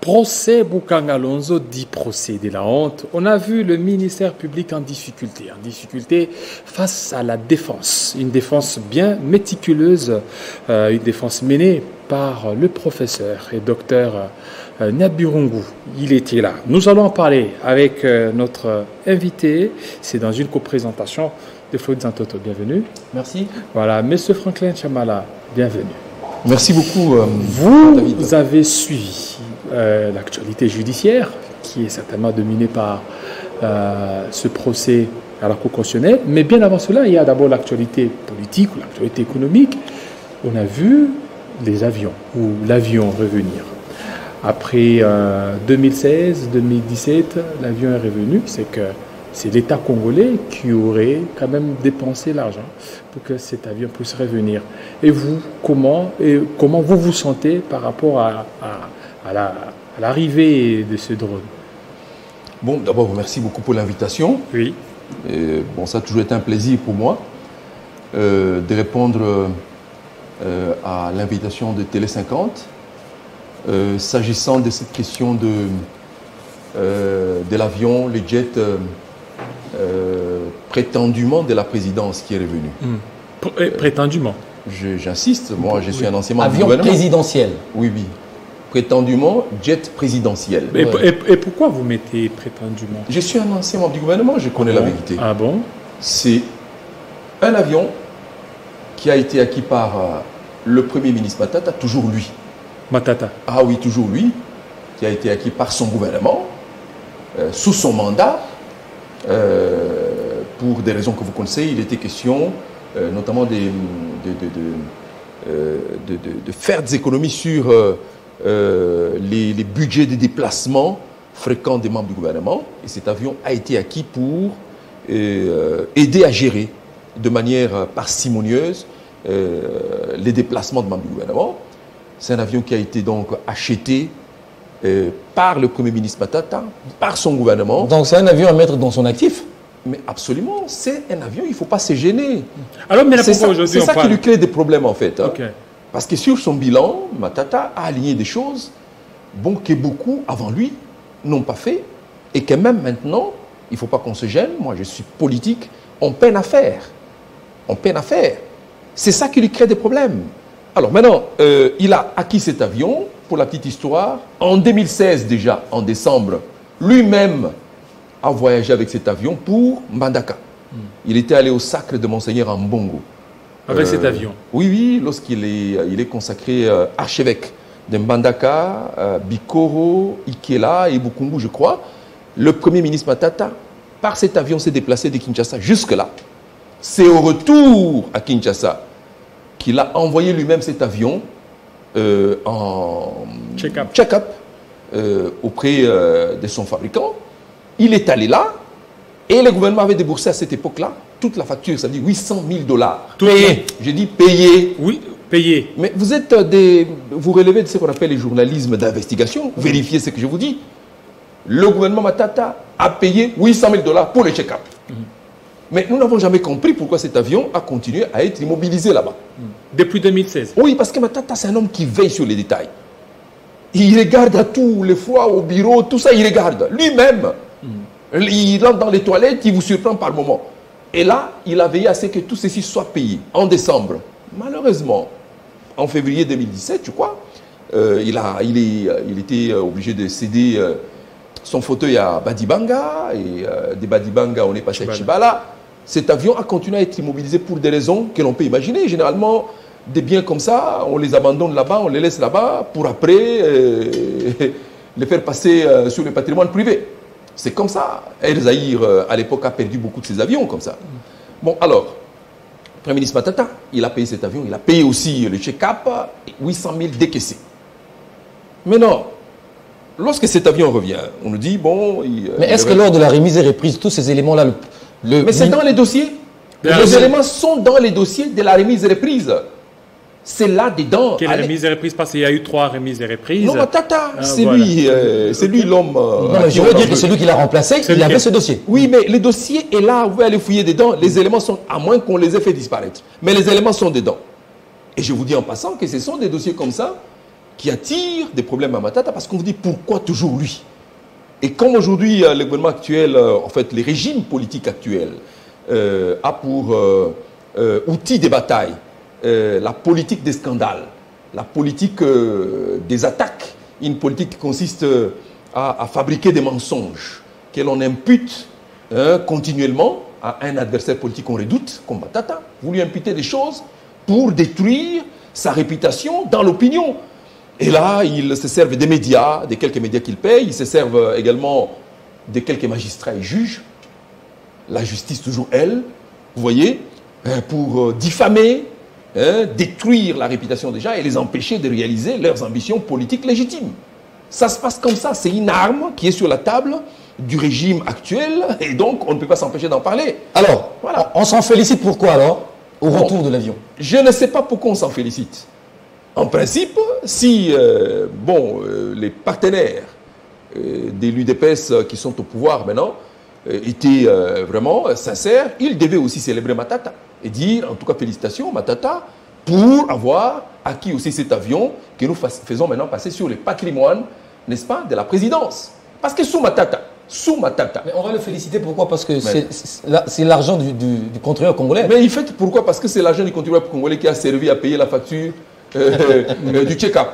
Procès Boukang Alonso dit procès de la honte. On a vu le ministère public en difficulté face à la défense. Une défense bien méticuleuse, une défense menée par le professeur et docteur Nabirungu. Il était là. Nous allons en parler avec notre invité. C'est dans une coprésentation de Floyd Zantoto. Bienvenue. Merci. Voilà, Monsieur Franklin Chamala, bienvenue. Merci beaucoup. Vous avez suivi l'actualité judiciaire qui est certainement dominée par ce procès à la Cour constitutionnelle. Mais bien avant cela, il y a d'abord l'actualité politique ou l'actualité économique. On a vu les avions ou l'avion revenir. Après 2016, 2017, l'avion est revenu. C'est l'État congolais qui aurait quand même dépensé l'argent pour que cet avion puisse revenir. Et vous, comment vous vous sentez par rapport à l'arrivée de ce drone? Bon, d'abord, merci beaucoup pour l'invitation. Oui. Bon, ça a toujours été un plaisir pour moi de répondre à l'invitation de Télé 50. S'agissant de cette question de l'avion, le jet prétendument de la présidence qui est revenu. Prétendument. J'insiste, moi je suis un ancien membre du avion gouvernement. présidentiel. Oui, oui. Prétendument jet présidentiel. Et pourquoi vous mettez prétendument? Je suis un ancien membre du gouvernement, je connais la vérité. Ah bon? C'est un avion qui a été acquis par le Premier ministre Matata, toujours lui. Matata. Ah oui, toujours lui, qui a été acquis par son gouvernement, sous son mandat, pour des raisons que vous connaissez. Il était question notamment de faire des économies sur les budgets de déplacement fréquents des membres du gouvernement. Et cet avion a été acquis pour aider à gérer de manière parcimonieuse les déplacements de membres du gouvernement. C'est un avion qui a été donc acheté par le Premier ministre Matata, par son gouvernement. Donc c'est un avion à mettre dans son actif? Mais absolument, c'est un avion, il ne faut pas se gêner. Alors, mais c'est ça qui lui crée des problèmes en fait. Hein. Okay. Parce que sur son bilan, Matata a aligné des choses que beaucoup avant lui n'ont pas fait et que même maintenant, il ne faut pas qu'on se gêne. Moi, je suis politique, on peine à faire. On peine à faire. C'est ça qui lui crée des problèmes. Alors maintenant, il a acquis cet avion, pour la petite histoire, en 2016 déjà, en décembre, lui-même a voyagé avec cet avion pour Mbandaka. Il était allé au sacre de Monseigneur en Mbongo. Avec cet avion? Oui, oui, lorsqu'il est consacré archevêque de Mbandaka, Bikoro, Ikela et Bukungu, je crois. Le Premier ministre Matata, par cet avion, s'est déplacé de Kinshasa jusque-là. C'est au retour à Kinshasa qu'il a envoyé lui-même cet avion en check-up auprès de son fabricant. Il est allé là et le gouvernement avait déboursé à cette époque-là toute la facture, ça veut dire 800 000 $. Payé. J'ai dit payé. Oui, payé. Mais vous relevez de ce qu'on appelle le journalisme d'investigation. Vérifiez ce que je vous dis. Le gouvernement Matata a payé 800 000 $ pour le check-up. Mais nous n'avons jamais compris pourquoi cet avion a continué à être immobilisé là-bas. Depuis 2016? Oui, parce que Matata, c'est un homme qui veille sur les détails. Il regarde à tous les fois, au bureau, tout ça, il regarde. Lui-même, il entre dans les toilettes, il vous surprend par moment. Et là, il a veillé à ce que tout ceci soit payé en décembre. Malheureusement, en février 2017, je crois, il était obligé de céder son fauteuil à Badibanga. Et de Badibanga, on est passé à Chibala. Cet avion a continué à être immobilisé pour des raisons que l'on peut imaginer. Généralement, des biens comme ça, on les abandonne là-bas, on les laisse là-bas pour après les faire passer sur le patrimoine privé. C'est comme ça. El Zahir, à l'époque, a perdu beaucoup de ses avions comme ça. Bon, alors, le Premier ministre Matata, il a payé cet avion, il a payé aussi le check-up, 800 000 décaissés. Maintenant, lorsque cet avion revient, on nous dit, bon... Mais est-ce que lors de la remise et reprise, tous ces éléments-là... Mais c'est dans les dossiers. Les éléments sont dans les dossiers de la remise et reprise. C'est là-dedans. Quelle remise et reprise? Parce qu'il y a eu 3 remises et reprises. Non, Matata, c'est lui l'homme... Non, mais je veux dire que celui qui l'a remplacé, il avait ce dossier. Oui, mais le dossier est là, vous pouvez aller fouiller dedans. Les éléments sont, à moins qu'on les ait fait disparaître. Mais les éléments sont dedans. Et je vous dis en passant que ce sont des dossiers comme ça qui attire des problèmes à Matata parce qu'on vous dit pourquoi toujours lui. Et comme aujourd'hui, le gouvernement actuel, en fait, les régimes politiques actuels, a pour outil de bataille la politique des scandales, la politique des attaques, une politique qui consiste à fabriquer des mensonges que l'on impute continuellement à un adversaire politique qu'on redoute, comme Matata. Vous lui imputez des choses pour détruire sa réputation dans l'opinion. Et là, ils se servent des médias, des quelques médias qu'ils payent, ils se servent également de quelques magistrats et juges, la justice toujours elle, vous voyez, pour diffamer, détruire la réputation des gens et les empêcher de réaliser leurs ambitions politiques légitimes. Ça se passe comme ça, c'est une arme qui est sur la table du régime actuel et donc on ne peut pas s'empêcher d'en parler. Alors, voilà. On s'en félicite pourquoi alors, au retour de l'avion? Je ne sais pas pourquoi on s'en félicite. En principe, si les partenaires de l'UDPS qui sont au pouvoir maintenant étaient vraiment sincères, ils devaient aussi célébrer Matata et dire en tout cas félicitations Matata pour avoir acquis aussi cet avion que nous faisons maintenant passer sur les patrimoines, n'est-ce pas, de la présidence. Parce que sous Matata. Mais on va le féliciter pourquoi? Parce que c'est l'argent du contribuable congolais. Mais il fait pourquoi? Parce que c'est l'argent du contribuable congolais qui a servi à payer la facture du check-up.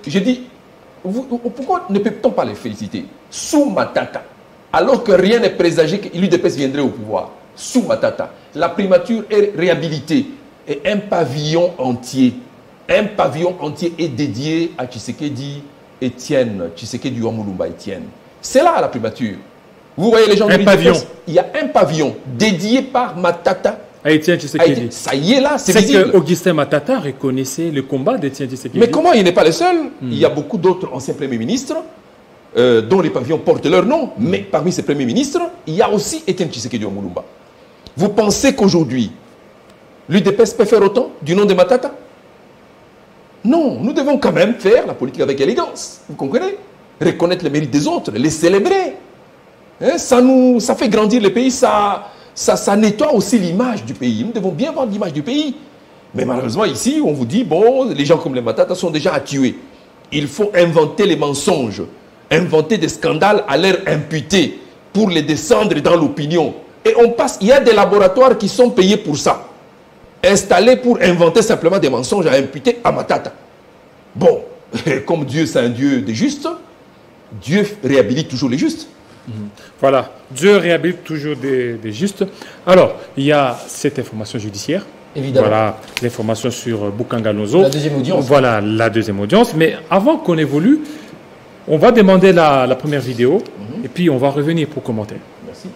J'ai dit, pourquoi ne peut-on pas les féliciter? Sous Matata, alors que rien n'est présagé que l'UDPS viendrait au pouvoir. Sous Matata, la primature est réhabilitée et un pavillon entier est dédié à Tshisekedi Etienne, Tshisekedi Wamulumba Etienne. C'est là la primature. Vous voyez les gens de l'UDPS, il y a un pavillon dédié par Matata. Etienne Tshisekedi. Ça y est là, c'est visible. Que Augustin Matata reconnaissait le combat d'Etienne Tshisekedi. Mais comment il n'est pas le seul? Il y a beaucoup d'autres anciens premiers ministres dont les pavillons portent leur nom. Mais parmi ces premiers ministres, il y a aussi Etienne Tshisekedi Wamulumba. Vous pensez qu'aujourd'hui, l'UDPS peut faire autant du nom de Matata? Non, nous devons quand même faire la politique avec élégance. Vous comprenez? Reconnaître les mérites des autres, les célébrer. Ça fait grandir le pays, ça nettoie aussi l'image du pays. Nous devons bien voir l'image du pays. Mais malheureusement, ici, on vous dit, bon, les gens comme les Matata sont déjà à tuer. Il faut inventer les mensonges, inventer des scandales à leur imputer pour les descendre dans l'opinion. Et on passe, il y a des laboratoires qui sont payés pour ça. Installés pour inventer simplement des mensonges à imputer à Matata. Bon, comme Dieu, c'est un Dieu des justes, Dieu réhabilite toujours les justes. Voilà, Dieu réhabilite toujours des justes. Alors, il y a cette information judiciaire. Évidemment. Voilà, l'information sur Bukanga Nozo. La deuxième audience. Voilà, la deuxième audience. Mais avant qu'on évolue, on va demander la première vidéo et puis on va revenir pour commenter. Merci.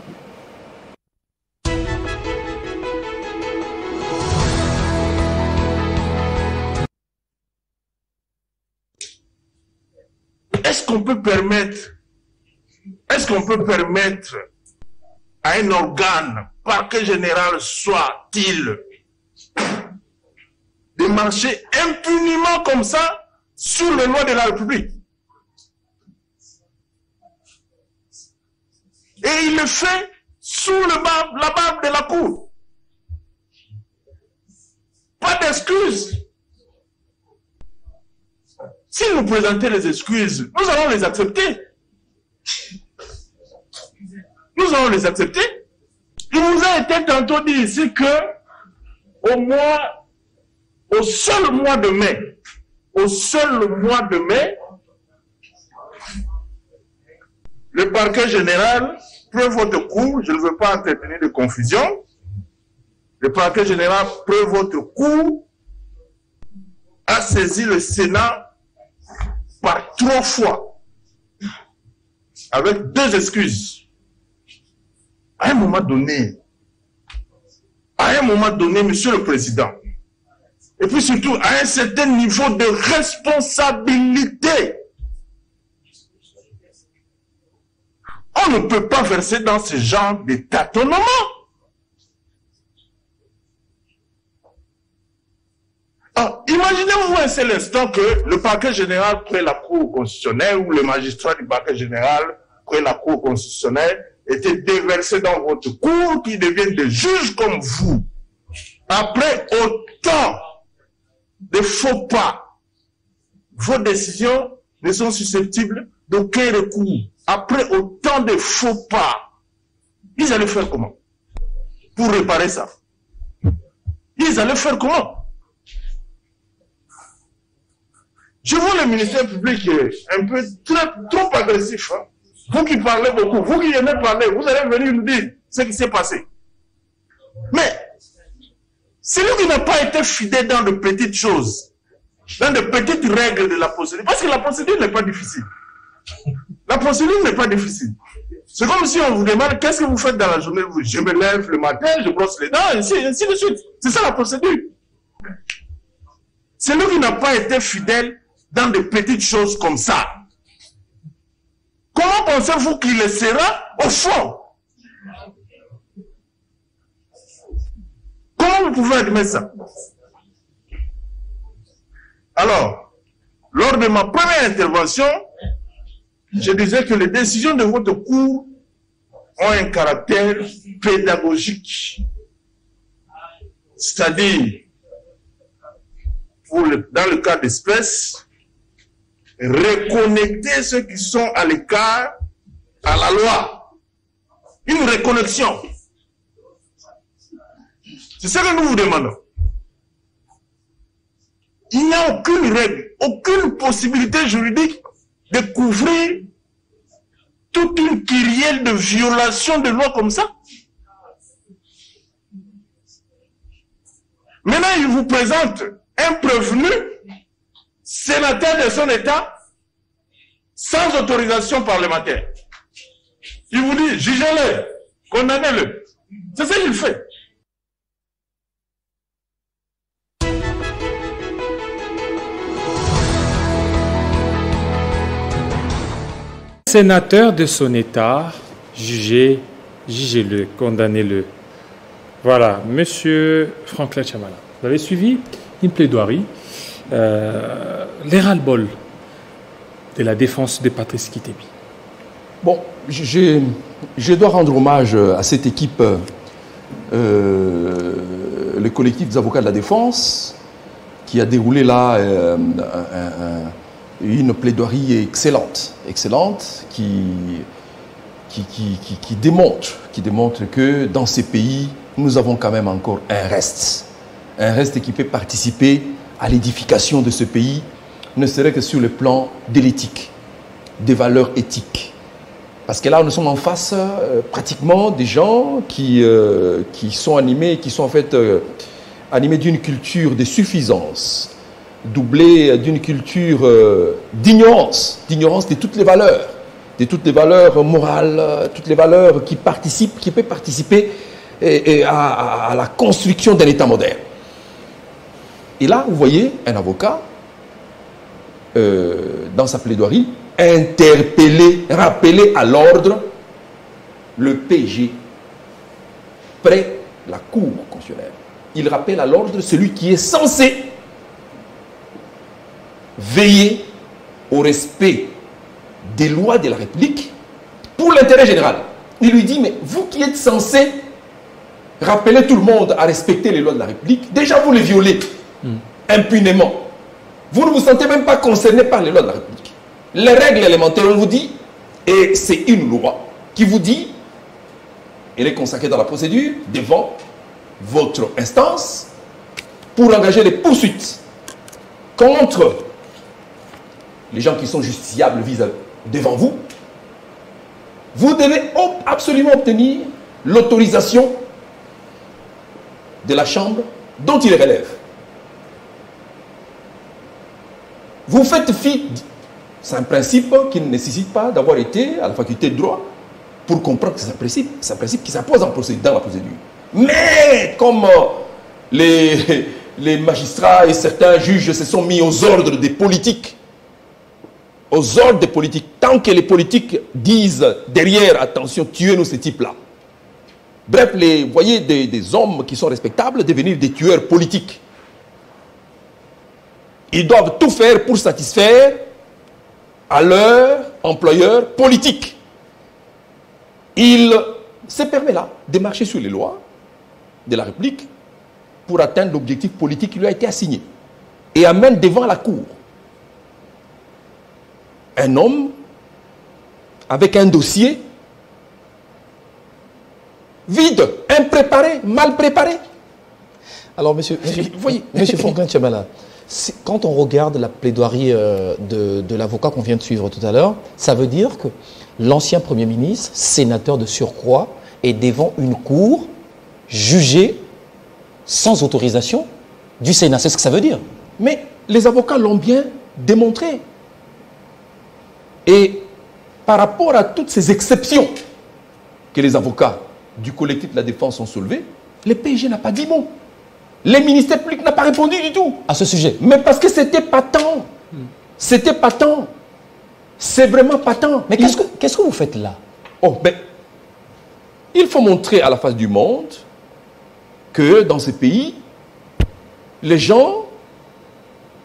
Est-ce qu'on peut permettre à un organe, parquet général soit-il, de marcher impunément comme ça sur les lois de la République? Et il le fait sous la barbe de la cour. Pas d'excuses. Si vous présentez les excuses, nous allons les accepter. Nous allons les accepter. Il vous a été tantôt dit ici que au seul mois de mai, le parquet général, preuve votre cours, je ne veux pas entretenir de confusion, le parquet général, preuve votre cours, a saisi le Sénat par 3 fois, avec 2 excuses. À un moment donné, Monsieur le Président, et puis surtout à un certain niveau de responsabilité, on ne peut pas verser dans ce genre de tâtonnement. Imaginez-vous un seul instant que le parquet général près la Cour constitutionnelle ou le magistrat du parquet général près la Cour constitutionnelle était déversé dans votre cour qui deviennent des juges comme vous. Après autant de faux pas, vos décisions ne sont susceptibles d'aucun recours. Après autant de faux pas, ils allaient faire comment pour réparer ça? Ils allaient faire comment? Je vois le ministère public un peu trop agressif. Hein? Vous qui parlez beaucoup, vous qui aimez parler, vous allez venir nous dire ce qui s'est passé. Mais, celui qui n'a pas été fidèle dans de petites choses, dans de petites règles de la procédure, parce que la procédure n'est pas difficile. La procédure n'est pas difficile. C'est comme si on vous demande qu'est-ce que vous faites dans la journée. Je me lève le matin, je brosse les dents, ainsi de suite. C'est ça la procédure. Celui qui n'a pas été fidèle dans de petites choses comme ça, comment pensez-vous qu'il le sera au fond? Comment vous pouvez admettre ça? Alors, lors de ma première intervention, je disais que les décisions de votre cour ont un caractère pédagogique. C'est-à-dire, dans le cas d'espèce, reconnecter ceux qui sont à l'écart à la loi. Une reconnexion. C'est ce que nous vous demandons. Il n'y a aucune règle, aucune possibilité juridique de couvrir toute une kyrielle de violations de loi comme ça. Maintenant, il vous présente un prévenu, sénateur de son État, sans autorisation parlementaire. Il vous dit, jugez-le, condamnez-le. C'est ça qu'il fait. Sénateur de son État, jugez-le, condamnez-le. Voilà, Monsieur Franklin Chamala, vous avez suivi une plaidoirie, les ras-le-bol de la défense de Patrice Kitebi. Bon, je dois rendre hommage à cette équipe, le collectif des avocats de la défense, qui a déroulé là une plaidoirie excellente, qui démontre que dans ces pays, nous avons quand même encore un reste qui peut participer à l'édification de ce pays, ne serait que sur le plan de l'éthique, des valeurs éthiques. Parce que là, nous sommes en face pratiquement des gens qui sont animés, en fait animés d'une culture de suffisance, doublée d'une culture d'ignorance de toutes les valeurs morales, toutes les valeurs qui peuvent participer à la construction d'un État moderne. Et là, vous voyez un avocat, dans sa plaidoirie, rappeler à l'ordre le PG, près la Cour constitutionnelle. Il rappelle à l'ordre celui qui est censé veiller au respect des lois de la République pour l'intérêt général. Il lui dit, mais vous qui êtes censé rappeler tout le monde à respecter les lois de la République, déjà vous les violez impunément. Vous ne vous sentez même pas concerné par les lois de la République. Les règles élémentaires, on vous dit, et c'est une loi qui vous dit, elle est consacrée dans la procédure, devant votre instance, pour engager les poursuites contre les gens qui sont justiciables devant vous, vous devez absolument obtenir l'autorisation de la chambre dont il relève. Vous faites fi, c'est un principe qui ne nécessite pas d'avoir été à la faculté de droit pour comprendre que c'est un principe qui s'impose dans la procédure. Mais comme les magistrats et certains juges se sont mis aux ordres des politiques, tant que les politiques disent derrière, attention, tuez-nous ce type-là. Bref, vous voyez des hommes qui sont respectables devenir des tueurs politiques. Ils doivent tout faire pour satisfaire à leur employeur politique. Il se permet là de marcher sur les lois de la République pour atteindre l'objectif politique qui lui a été assigné et amène devant la Cour un homme avec un dossier vide, impréparé, mal préparé. Alors, monsieur Franklin Tchebala, quand on regarde la plaidoirie de l'avocat qu'on vient de suivre tout à l'heure, ça veut dire que l'ancien Premier ministre, sénateur de surcroît, est devant une cour jugée sans autorisation du Sénat. C'est ce que ça veut dire. Mais les avocats l'ont bien démontré. Et par rapport à toutes ces exceptions que les avocats du collectif de la défense ont soulevées, le PSG n'a pas dit mot. Les ministères publics n'ont pas répondu du tout. À ce sujet. Mais parce que c'était patent. C'était patent. C'est vraiment patent. Mais qu'est-ce que vous faites là? Oh, ben, il faut montrer à la face du monde que dans ce pays, les gens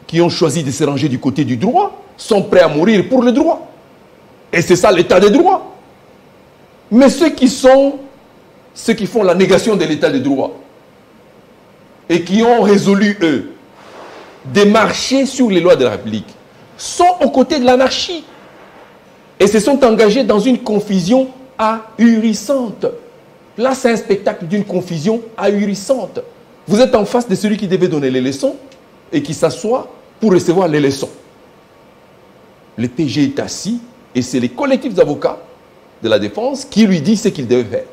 qui ont choisi de se ranger du côté du droit sont prêts à mourir pour le droit. Et c'est ça l'état des droits. Mais ceux qui font la négation de l'état des droits et qui ont résolu, eux, de marcher sur les lois de la République, sont aux côtés de l'anarchie et se sont engagés dans une confusion ahurissante. Là, c'est un spectacle d'une confusion ahurissante. Vous êtes en face de celui qui devait donner les leçons et qui s'assoit pour recevoir les leçons. Le PG est assis et c'est les collectifs d'avocats de la défense qui lui disent ce qu'il devait faire.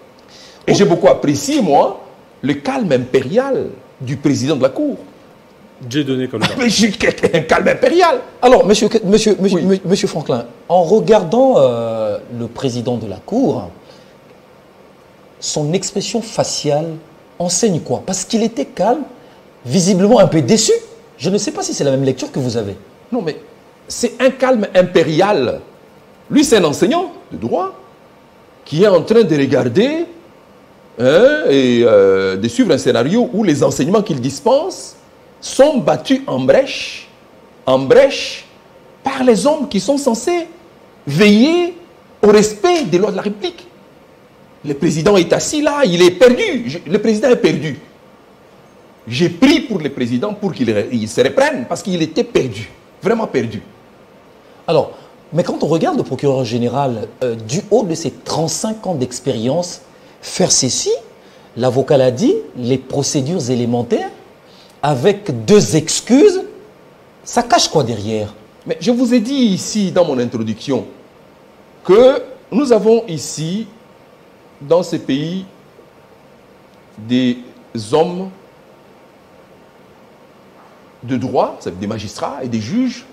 Et j'ai beaucoup apprécié, moi, le calme impérial du président de la Cour. J'ai donné comme ça. Mais un calme impérial. Alors, monsieur Franklin, en regardant le président de la Cour, son expression faciale enseigne quoi? Parce qu'il était calme, visiblement un peu déçu. Je ne sais pas si c'est la même lecture que vous avez. Non, mais c'est un calme impérial. Lui, c'est un enseignant de droit qui est en train de regarder et de suivre un scénario où les enseignements qu'il dispense sont battus en brèche par les hommes qui sont censés veiller au respect des lois de la République. Le président est assis là, il est perdu. Le président est perdu. J'ai prié pour le président pour qu'il se reprenne parce qu'il était perdu, vraiment perdu. Alors, mais quand on regarde le procureur général, du haut de ses 35 ans d'expérience, faire ceci, l'avocat l'a dit, les procédures élémentaires, avec 2 excuses, ça cache quoi derrière? Mais je vous ai dit ici, dans mon introduction, que nous avons ici, dans ce pays, des hommes de droit, des magistrats et des juges,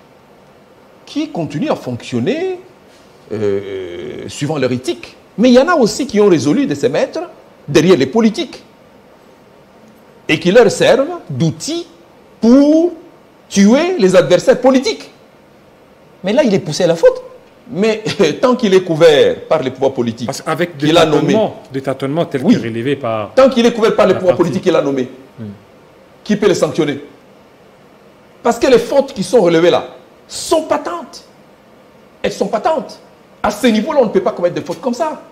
qui continuent à fonctionner suivant leur éthique. Mais il y en a aussi qui ont résolu de se mettre derrière les politiques et qui leur servent d'outils pour tuer les adversaires politiques. Mais là, il est poussé à la faute. Mais tant qu'il est couvert par les pouvoirs politiques qu'il a nommés, des tâtonnements tels que relevés par... Tant qu'il est couvert par les pouvoirs politiques qu'il a nommés, qui peut les sanctionner? Parce que les fautes qui sont relevées là sont patentes. Elles sont patentes. À ce niveau-là, on ne peut pas commettre des fautes comme ça.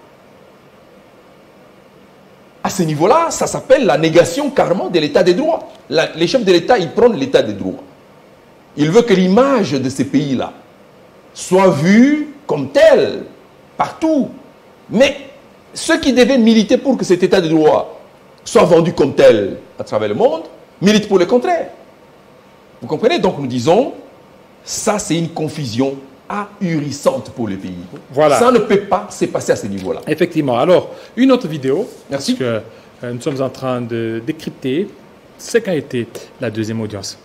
À ce niveau-là, ça s'appelle la négation carrément de l'état des droits. Les chefs de l'État, ils prennent l'état des droits. Ils veulent que l'image de ces pays-là soit vue comme telle, partout. Mais ceux qui devaient militer pour que cet état de droit soit vendu comme tel à travers le monde, militent pour le contraire. Vous comprenez? Donc nous disons, ça c'est une confusion ahurissante pour le pays. Voilà. Ça ne peut pas se passer à ce niveau-là. Effectivement. Alors, une autre vidéo. Merci. Parce que nous sommes en train de décrypter ce qu'a été la deuxième audience.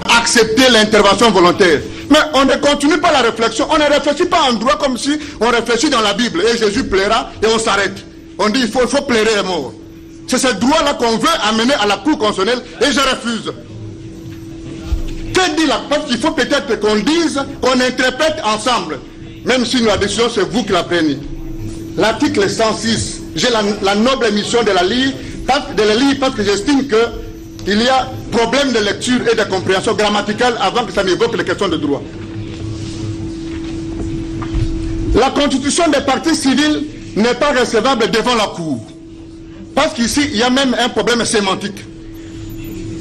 Accepter l'intervention volontaire. Mais on ne continue pas la réflexion. On ne réfléchit pas en droit comme si on réfléchit dans la Bible. Et Jésus plaira et on s'arrête. On dit il faut plairer les morts. C'est ce droit-là qu'on veut amener à la Cour constitutionnelle et je refuse. Que dit la... Parce qu'il faut peut-être qu'on dise, qu'on interprète ensemble. Même si la décision, c'est vous qui la prenez. L'article 106, j'ai la noble mission de la lire parce que j'estime qu'il y a problème de lecture et de compréhension grammaticale avant que ça n'évoque les questions de droit. La constitution des partis civils n'est pas recevable devant la Cour. Parce qu'ici, il y a même un problème sémantique.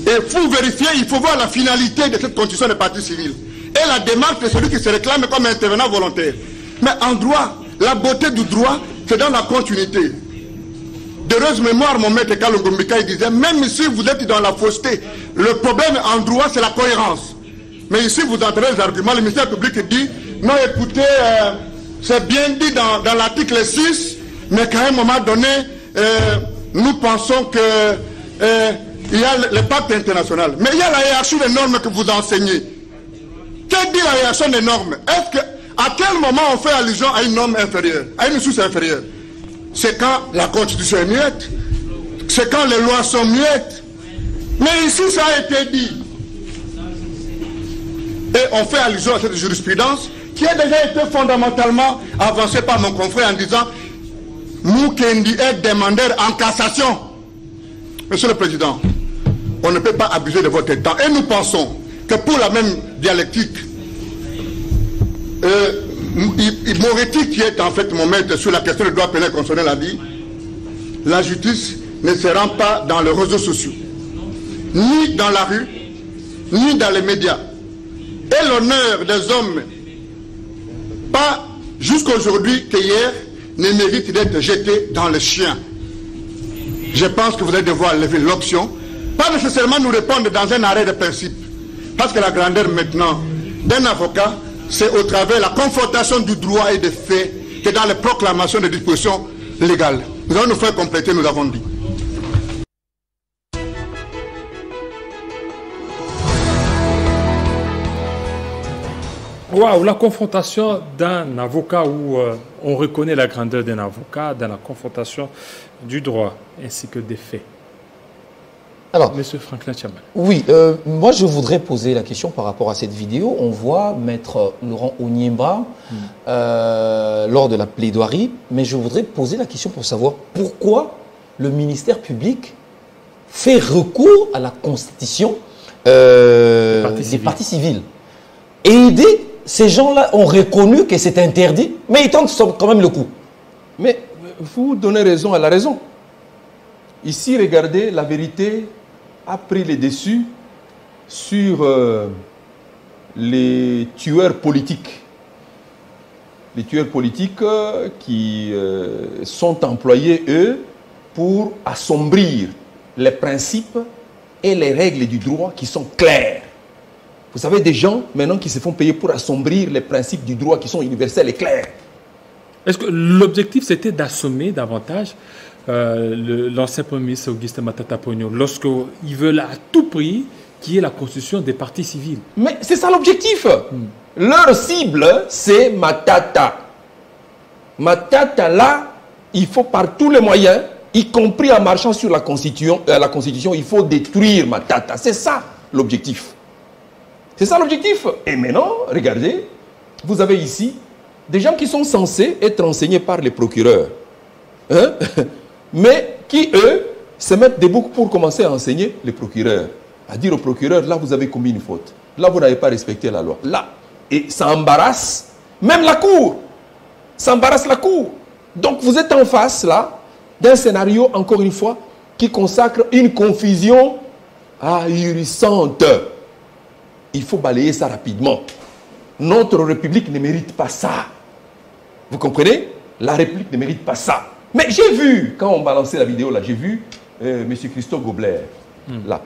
Et pour vérifier, il faut voir la finalité de cette constitution des partis civils. Et la démarche de celui qui se réclame comme intervenant volontaire. Mais en droit, la beauté du droit, c'est dans la continuité. D'heureuse mémoire, mon maître Carlo Gombika, il disait, même si vous êtes dans la fausseté, le problème en droit, c'est la cohérence. Mais ici, vous entendez les arguments, le ministère public dit, non, écoutez, c'est bien dit dans l'article 6, mais qu'à un moment donné, nous pensons que il y a le pacte international. Mais il y a la hiérarchie des normes que vous enseignez. Que dit la hiérarchie des normes? À quel moment on fait allusion à une norme inférieure, à une source inférieure? C'est quand la constitution est muette. C'est quand les lois sont muettes. Mais ici, ça a été dit. Et on fait allusion à cette jurisprudence qui a déjà été fondamentalement avancée par mon confrère en disant Moukendi est demandeur en cassation. Monsieur le Président, on ne peut pas abuser de votre temps. Et nous pensons que pour la même dialectique, Moretti, qui est en fait mon maître sur la question du droit pénal constitutionnel, a dit la justice ne se rend pas dans les réseaux sociaux, ni dans la rue, ni dans les médias. Et l'honneur des hommes, pas jusqu'aujourd'hui qu'hier, ne mérite d'être jeté dans les chiens. Je pense que vous allez devoir lever l'option, pas nécessairement nous répondre dans un arrêt de principe, parce que la grandeur maintenant d'un avocat, c'est au travers de la confrontation du droit et des faits que dans les proclamations de dispositions légales. Nous allons nous faire compléter, nous avons dit. Waouh, la confrontation d'un avocat où on reconnaît la grandeur d'un avocat dans la confrontation du droit ainsi que des faits. Alors, Monsieur Franklin Tchambala. Oui, moi je voudrais poser la question par rapport à cette vidéo. On voit Maître Laurent Onyemba lors de la plaidoirie, mais je voudrais poser la question pour savoir pourquoi le ministère public fait recours à la constitution des partis civils. Et ces gens-là ont reconnu que c'est interdit, mais ils tentent quand même le coup. Mais vous donnez raison à la raison. Ici, regardez, la vérité a pris les dessus sur les tueurs politiques. Les tueurs politiques qui sont employés, eux, pour assombrir les principes et les règles du droit qui sont clairs. Vous savez, des gens maintenant qui se font payer pour assombrir les principes du droit qui sont universels et clairs. Est-ce que l'objectif c'était d'assommer davantage l'ancien Premier ministre Augustin Matata Ponyo lorsqu'ils veulent à tout prix qu'il y ait la constitution des partis civils? Mais c'est ça l'objectif. Leur cible, c'est Matata. Matata, là, il faut par tous les moyens, y compris en marchant sur la Constitution, il faut détruire Matata. C'est ça l'objectif. C'est ça l'objectif. Et maintenant, regardez, vous avez ici des gens qui sont censés être enseignés par les procureurs. Hein? Mais qui, eux, se mettent debout pour commencer à enseigner les procureurs. À dire aux procureurs, là, vous avez commis une faute. Là, vous n'avez pas respecté la loi. Là. Et ça embarrasse même la Cour. Ça embarrasse la Cour. Donc, vous êtes en face, là, d'un scénario, encore une fois, qui consacre une confusion ahurissante. Il faut balayer ça rapidement. Notre République ne mérite pas ça. Vous comprenez? La République ne mérite pas ça. Mais j'ai vu, quand on balançait la vidéo, là, j'ai vu M. Christophe Gobler. Là.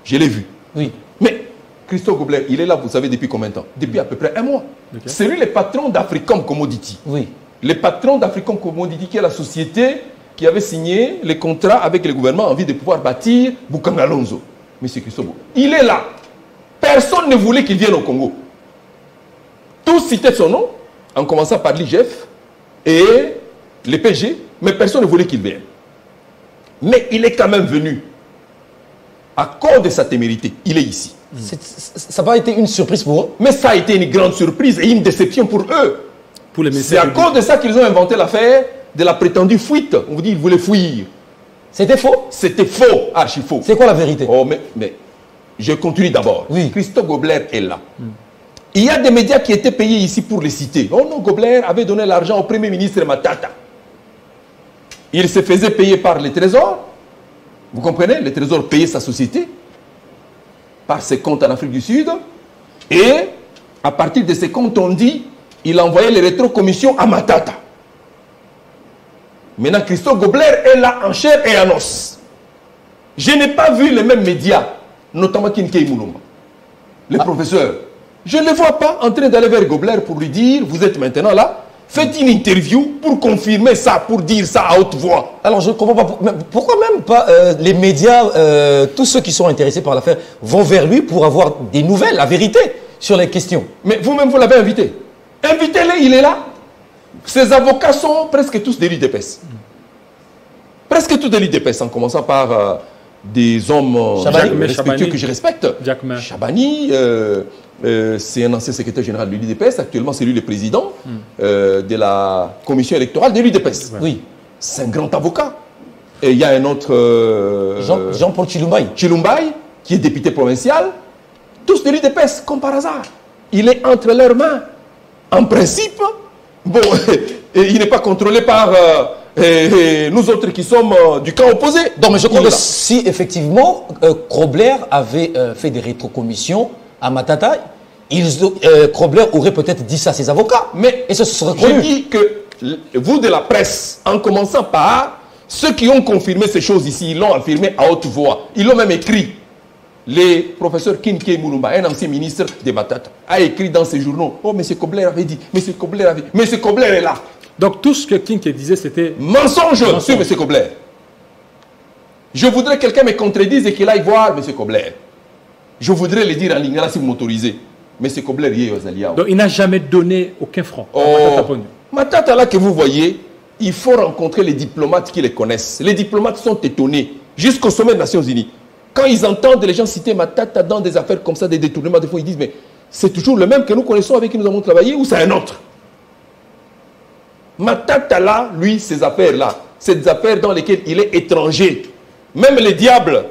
Je l'ai vu. Oui. Mais Christophe Gobler, il est là, vous savez, depuis combien de temps? Depuis à peu près un mois. Okay. C'est lui le patron d'Africom Commodity. Oui. Le patron d'Africom Commodity, qui est la société qui avait signé les contrats avec le gouvernement en vue de pouvoir bâtir Bukangalonzo. M. Christophe Gobler. Il est là. Personne ne voulait qu'il vienne au Congo. Tous citaient son nom, en commençant par l'IGF et les PG, mais personne ne voulait qu'il vienne. Mais il est quand même venu. À cause de sa témérité, il est ici. Ça n'a pas été une surprise pour eux? Mais ça a été une grande surprise et une déception pour eux. C'est à cause de ça qu'ils ont inventé l'affaire de la prétendue fuite. On vous dit qu'ils voulaient fuir. C'était faux? C'était faux, archi faux. C'est quoi la vérité? Oh, mais je continue d'abord. Oui. Christophe Gobler est là. Il y a des médias qui étaient payés ici pour les citer. Oh non, Gobler avait donné l'argent au Premier ministre Matata. Il se faisait payer par les trésors. Vous comprenez? Les trésors payaient sa société. par ses comptes en Afrique du Sud. Et à partir de ces comptes, on dit, il envoyait les rétrocommissions à Matata. Maintenant, Christophe Gobler est là en chair et en os. Je n'ai pas vu les mêmes médias, notamment Kinkei Moulumba, les professeurs. Je ne les vois pas en train d'aller vers Gobler pour lui dire, vous êtes maintenant là, faites une interview pour confirmer ça, pour dire ça à haute voix. Alors je ne comprends pas, pourquoi même pas les médias, tous ceux qui sont intéressés par l'affaire, vont vers lui pour avoir des nouvelles, la vérité sur les questions. Mais vous-même, vous l'avez invité. Invitez-le, il est là. Ses avocats sont presque tous des l'UDPS. Presque tous des l'UDPS, en commençant par des hommes respectueux que je respecte. Chabani, c'est un ancien secrétaire général de l'UDPS. Actuellement, c'est lui le président de la commission électorale de l'UDPS. Oui. C'est un grand avocat. Et il y a un autre... Jean-Paul Chilumbaï. Chilumbaï, qui est député provincial. Tous de l'UDPS, comme par hasard. Il est entre leurs mains. En principe, bon, il n'est pas contrôlé par nous autres qui sommes du camp opposé. Donc, mais je crois que si effectivement Krobler avait fait des rétrocommissions à Matata, Krobler aurait peut-être dit ça à ses avocats. Mais et ce serait connu. Je dis que vous de la presse, en commençant par ceux qui ont confirmé ces choses ici, ils l'ont affirmé à haute voix. Ils l'ont même écrit. Les professeurs Kinkei Moulumba, un ancien ministre de Matata, a écrit dans ses journaux, oh, M. Kobler avait dit, M. Kobler avait dit, M. Kobler est là. Donc tout ce que Kinkei disait, c'était... Mensonge sur M. Kobler. Je voudrais que quelqu'un me contredise et qu'il aille voir M. Kobler. Je voudrais le dire en lingala si vous m'autorisez. M. Kobler y est aux Aliaos. Donc il n'a jamais donné aucun franc. Matata là que vous voyez, il faut rencontrer les diplomates qui les connaissent. Les diplomates sont étonnés, jusqu'au sommet des Nations Unies. Quand ils entendent les gens citer Matata dans des affaires comme ça, des détournements, des fois ils disent, mais c'est toujours le même que nous connaissons, avec qui nous avons travaillé, ou c'est un autre? Matata là, lui, ces affaires-là, c'est des affaires dans lesquelles il est étranger. Même le diable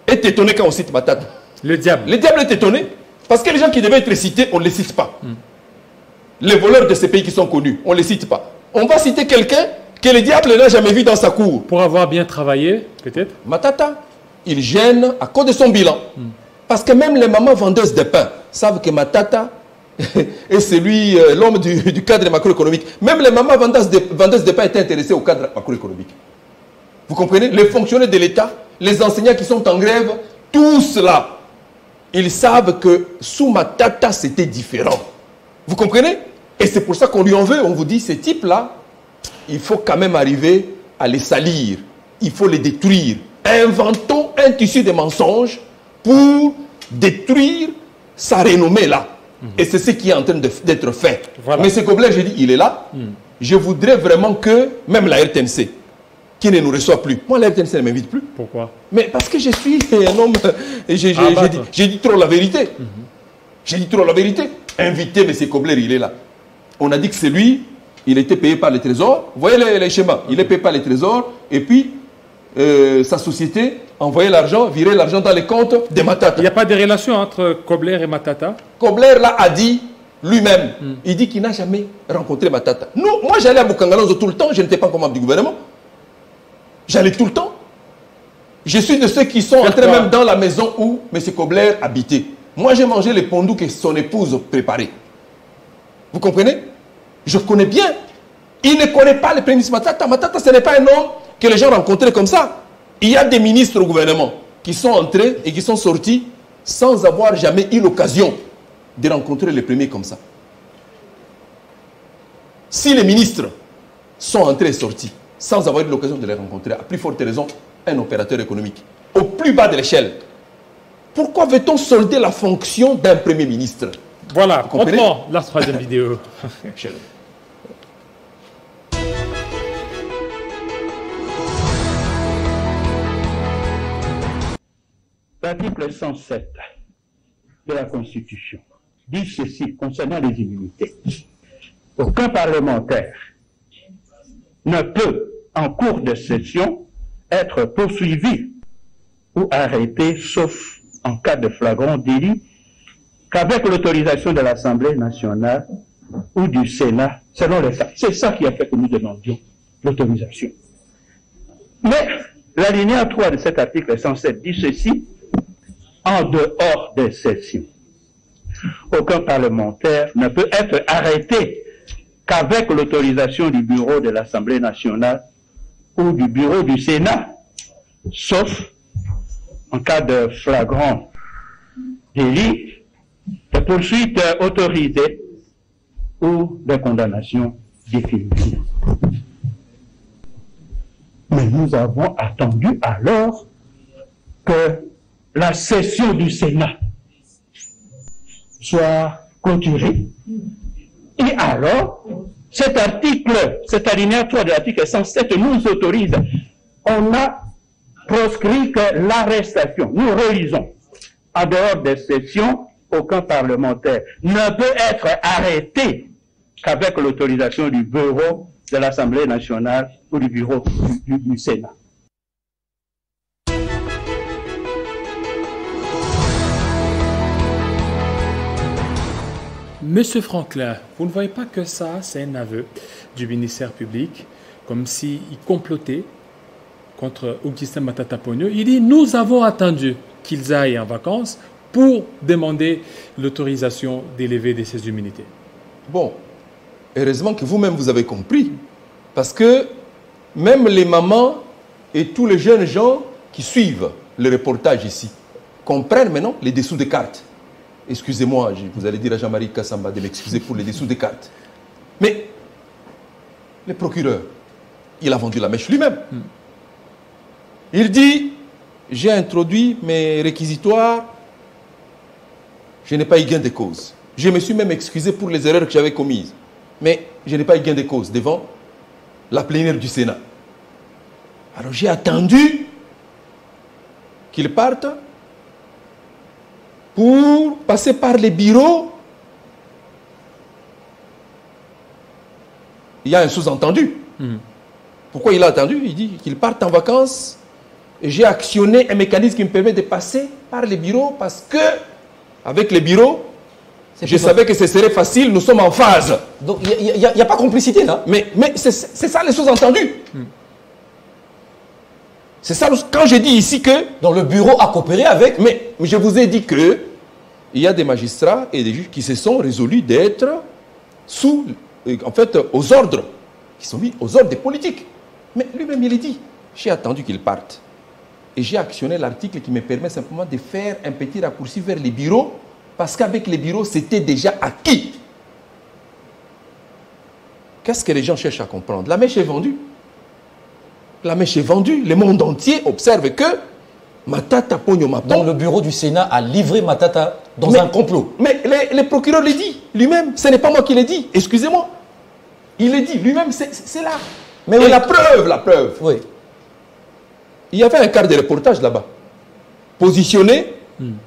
est étonné quand on cite Matata. Le diable? Le diable est étonné, parce que les gens qui devaient être cités, on ne les cite pas. Les voleurs de ces pays qui sont connus, on ne les cite pas. On va citer quelqu'un que le diable n'a jamais vu dans sa cour. Pour avoir bien travaillé, peut-être? Matata, il gêne à cause de son bilan. Parce que même les mamans vendeuses de pain savent que Matata est celui, l'homme du cadre macroéconomique. Même les mamans vendeuses de pain étaient intéressées au cadre macroéconomique. Vous comprenez? Les fonctionnaires de l'État, les enseignants qui sont en grève, tout cela, ils savent que sous Matata, c'était différent. Vous comprenez? Et c'est pour ça qu'on lui en veut. On vous dit, ces types-là, il faut quand même arriver à les salir. Il faut les détruire. Inventons un tissu de mensonges pour détruire sa renommée là. Et c'est ce qui est en train d'être fait. Voilà. Mais ce Kobler, j'ai dit, il est là. Je voudrais vraiment que, même la RTNC, qui ne nous reçoit plus, moi la RTNC ne m'invite plus. Pourquoi? Mais parce que je suis un homme, et j'ai dit trop la vérité. J'ai dit trop la vérité. Invité, M. Kobler, il est là. On a dit que c'est lui, il était payé par les trésors. Vous voyez les schémas, il est payé par les trésors, et puis sa société envoyait l'argent, virait l'argent dans les comptes de Matata. Il n'y a pas de relation entre Kobler et Matata? Kobler là a dit lui-même, il dit qu'il n'a jamais rencontré Matata. Nous, moi j'allais à Boukangalonzo tout le temps, je n'étais pas membre du gouvernement. J'allais tout le temps. Je suis de ceux qui sont entrés même dans la maison où M. Kobler habitait. Moi j'ai mangé les pondous que son épouse préparait. Vous comprenez? Je connais bien. Il ne connaît pas le Premier ministre Matata. Matata, ce n'est pas un homme que les gens rencontraient comme ça. Il y a des ministres au gouvernement qui sont entrés et qui sont sortis sans avoir jamais eu l'occasion de rencontrer le premier comme ça. Si les ministres sont entrés et sortis sans avoir eu l'occasion de les rencontrer, à plus forte raison, un opérateur économique, au plus bas de l'échelle, pourquoi veut-on solder la fonction d'un Premier ministre? Voilà, on prend la troisième vidéo. L'article 107 de la Constitution dit ceci concernant les immunités. Aucun parlementaire ne peut, en cours de session, être poursuivi ou arrêté, sauf en cas de flagrant délit, qu'avec l'autorisation de l'Assemblée nationale ou du Sénat, selon les cas. C'est ça qui a fait que nous demandions l'autorisation. Mais l'alinéa 3 de cet article 107 dit ceci: en dehors des sessions. Aucun parlementaire ne peut être arrêté qu'avec l'autorisation du bureau de l'Assemblée nationale ou du bureau du Sénat, sauf en cas de flagrant délit, de poursuites autorisées ou de condamnation définitive. Mais nous avons attendu alors que la session du Sénat soit clôturée. Et alors, cet article, cet alinéa 3 de l'article 107 nous autorise. On a proscrit que l'arrestation, nous relisons, en dehors des sessions, aucun parlementaire ne peut être arrêté qu'avec l'autorisation du bureau de l'Assemblée nationale ou du bureau du Sénat. Monsieur Franklin, vous ne voyez pas que ça, c'est un aveu du ministère public, comme s'il complotait contre Augustin Matata Ponyo. Il dit, nous avons attendu qu'ils aillent en vacances pour demander l'autorisation d'élever de ces immunités. Bon, heureusement que vous-même vous avez compris, parce que même les mamans et tous les jeunes gens qui suivent le reportage ici comprennent maintenant les dessous des cartes. Excusez-moi, vous allez dire à Jean-Marie Kassamba de m'excuser pour les dessous des cartes. Mais le procureur, il a vendu la mèche lui-même. Il dit, j'ai introduit mes réquisitoires, je n'ai pas eu gain de cause. Je me suis même excusé pour les erreurs que j'avais commises. Mais je n'ai pas eu gain de cause devant la plénière du Sénat. Alors j'ai attendu qu'il parte pour passer par les bureaux. Il y a un sous-entendu. Pourquoi il a attendu? Il dit qu'il parte en vacances et j'ai actionné un mécanisme qui me permet de passer par les bureaux parce que, avec les bureaux, je savais que ce serait facile, nous sommes en phase. Donc il n'y a pas complicité là. Mais c'est ça les sous-entendus. C'est ça, quand je dis ici que... Donc le bureau a coopéré avec... Mais je vous ai dit que il y a des magistrats et des juges qui se sont résolus d'être sous, en fait, aux ordres, qui sont mis aux ordres des politiques. Mais lui-même, il a dit, j'ai attendu qu'il parte. Et j'ai actionné l'article qui me permet simplement de faire un petit raccourci vers les bureaux, parce qu'avec les bureaux, c'était déjà acquis. Qu'est-ce que les gens cherchent à comprendre? La mèche est vendue. La mèche est vendue. Le monde entier observe que Matata Ponyo Mapon... Donc le bureau du Sénat a livré Matata dans un complot. Mais le procureur l'a dit lui-même. Ce n'est pas moi qui l'ai dit. Excusez-moi. Il l'a dit lui-même. C'est là. Mais oui. La preuve. Oui. Il y avait un quart de reportage là-bas. Positionné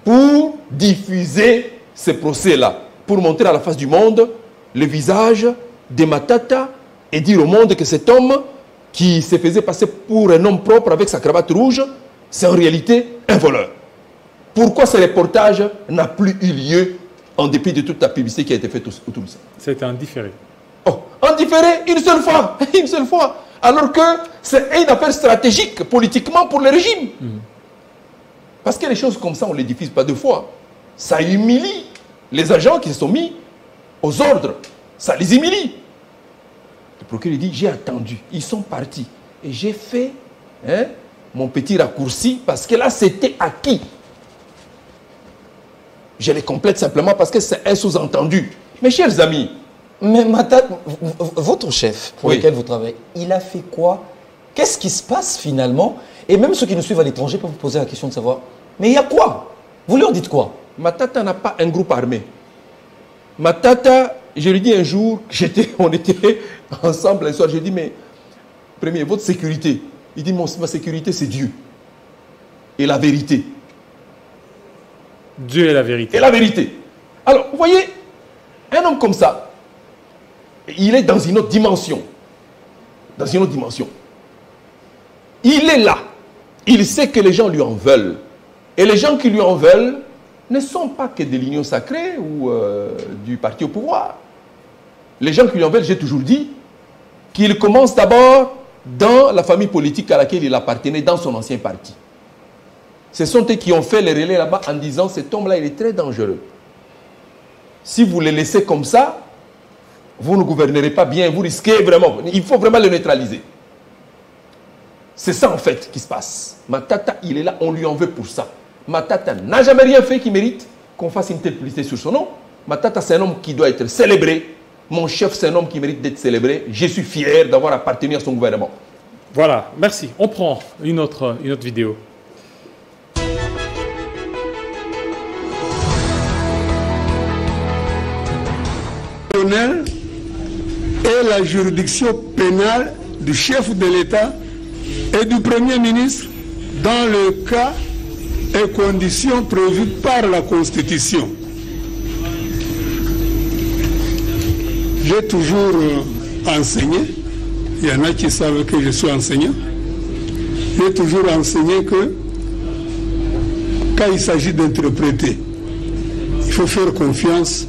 pour diffuser ce procès-là. Pour montrer à la face du monde le visage de Matata et dire au monde que cet homme qui se faisait passer pour un homme propre avec sa cravate rouge, c'est en réalité un voleur. Pourquoi ce reportage n'a plus eu lieu en dépit de toute la publicité qui a été faite autour de ça? C'était en différé. Oh, en différé, une seule fois. Une seule fois. Alors que c'est une affaire stratégique politiquement pour le régime. Parce que les choses comme ça, on ne les diffuse pas deux fois. Ça humilie les agents qui se sont mis aux ordres. Ça les humilie. Le procureur dit, j'ai attendu. Ils sont partis. Et j'ai fait mon petit raccourci parce que là, c'était acquis. Je les complète simplement parce que c'est un sous-entendu. Mes chers amis. Mais Matata, votre chef pour lequel vous travaillez, il a fait quoi? Qu'est-ce qui se passe finalement? Et même ceux qui nous suivent à l'étranger peuvent vous poser la question de savoir, mais il y a quoi? Vous leur dites quoi? Matata n'a pas un groupe armé. Matata, je lui dis un jour, on était ensemble un soir, j'ai dit, mais premier, votre sécurité. Il dit, ma sécurité, c'est Dieu. Et la vérité. Dieu est la vérité. Et la vérité. Alors, vous voyez, un homme comme ça, il est dans une autre dimension. Dans une autre dimension. Il est là. Il sait que les gens lui en veulent. Et les gens qui lui en veulent ne sont pas que de l'Union sacrée ou du parti au pouvoir. Les gens qui lui en veulent, j'ai toujours dit, qu'il commence d'abord dans la famille politique à laquelle il appartenait, dans son ancien parti. Ce sont eux qui ont fait les relais là-bas en disant cet homme-là, il est très dangereux. Si vous le laissez comme ça, vous ne gouvernerez pas bien, vous risquez vraiment. Il faut vraiment le neutraliser. C'est ça en fait qui se passe. Matata, il est là, on lui en veut pour ça. Matata n'a jamais rien fait qui mérite qu'on fasse une telle publicité sur son nom. Matata, c'est un homme qui doit être célébré. Mon chef, c'est un homme qui mérite d'être célébré. Je suis fier d'avoir appartenu à son gouvernement. Voilà, merci. On prend une autre vidéo. Et la juridiction pénale du chef de l'État et du Premier ministre dans le cas et conditions prévues par la Constitution. J'ai toujours enseigné, il y en a qui savent que je suis enseignant, j'ai toujours enseigné que quand il s'agit d'interpréter, il faut faire confiance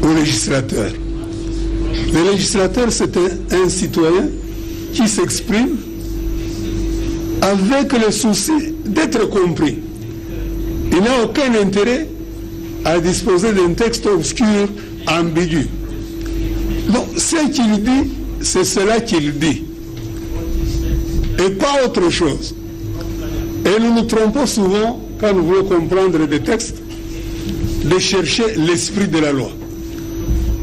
au législateur. Le législateur, c'est un citoyen qui s'exprime avec le souci d'être compris. Il n'a aucun intérêt à disposer d'un texte obscur, ambigu. Donc, ce qu'il dit, c'est cela qu'il dit. Et pas autre chose. Et nous nous trompons souvent, quand nous voulons comprendre des textes, de chercher l'esprit de la loi.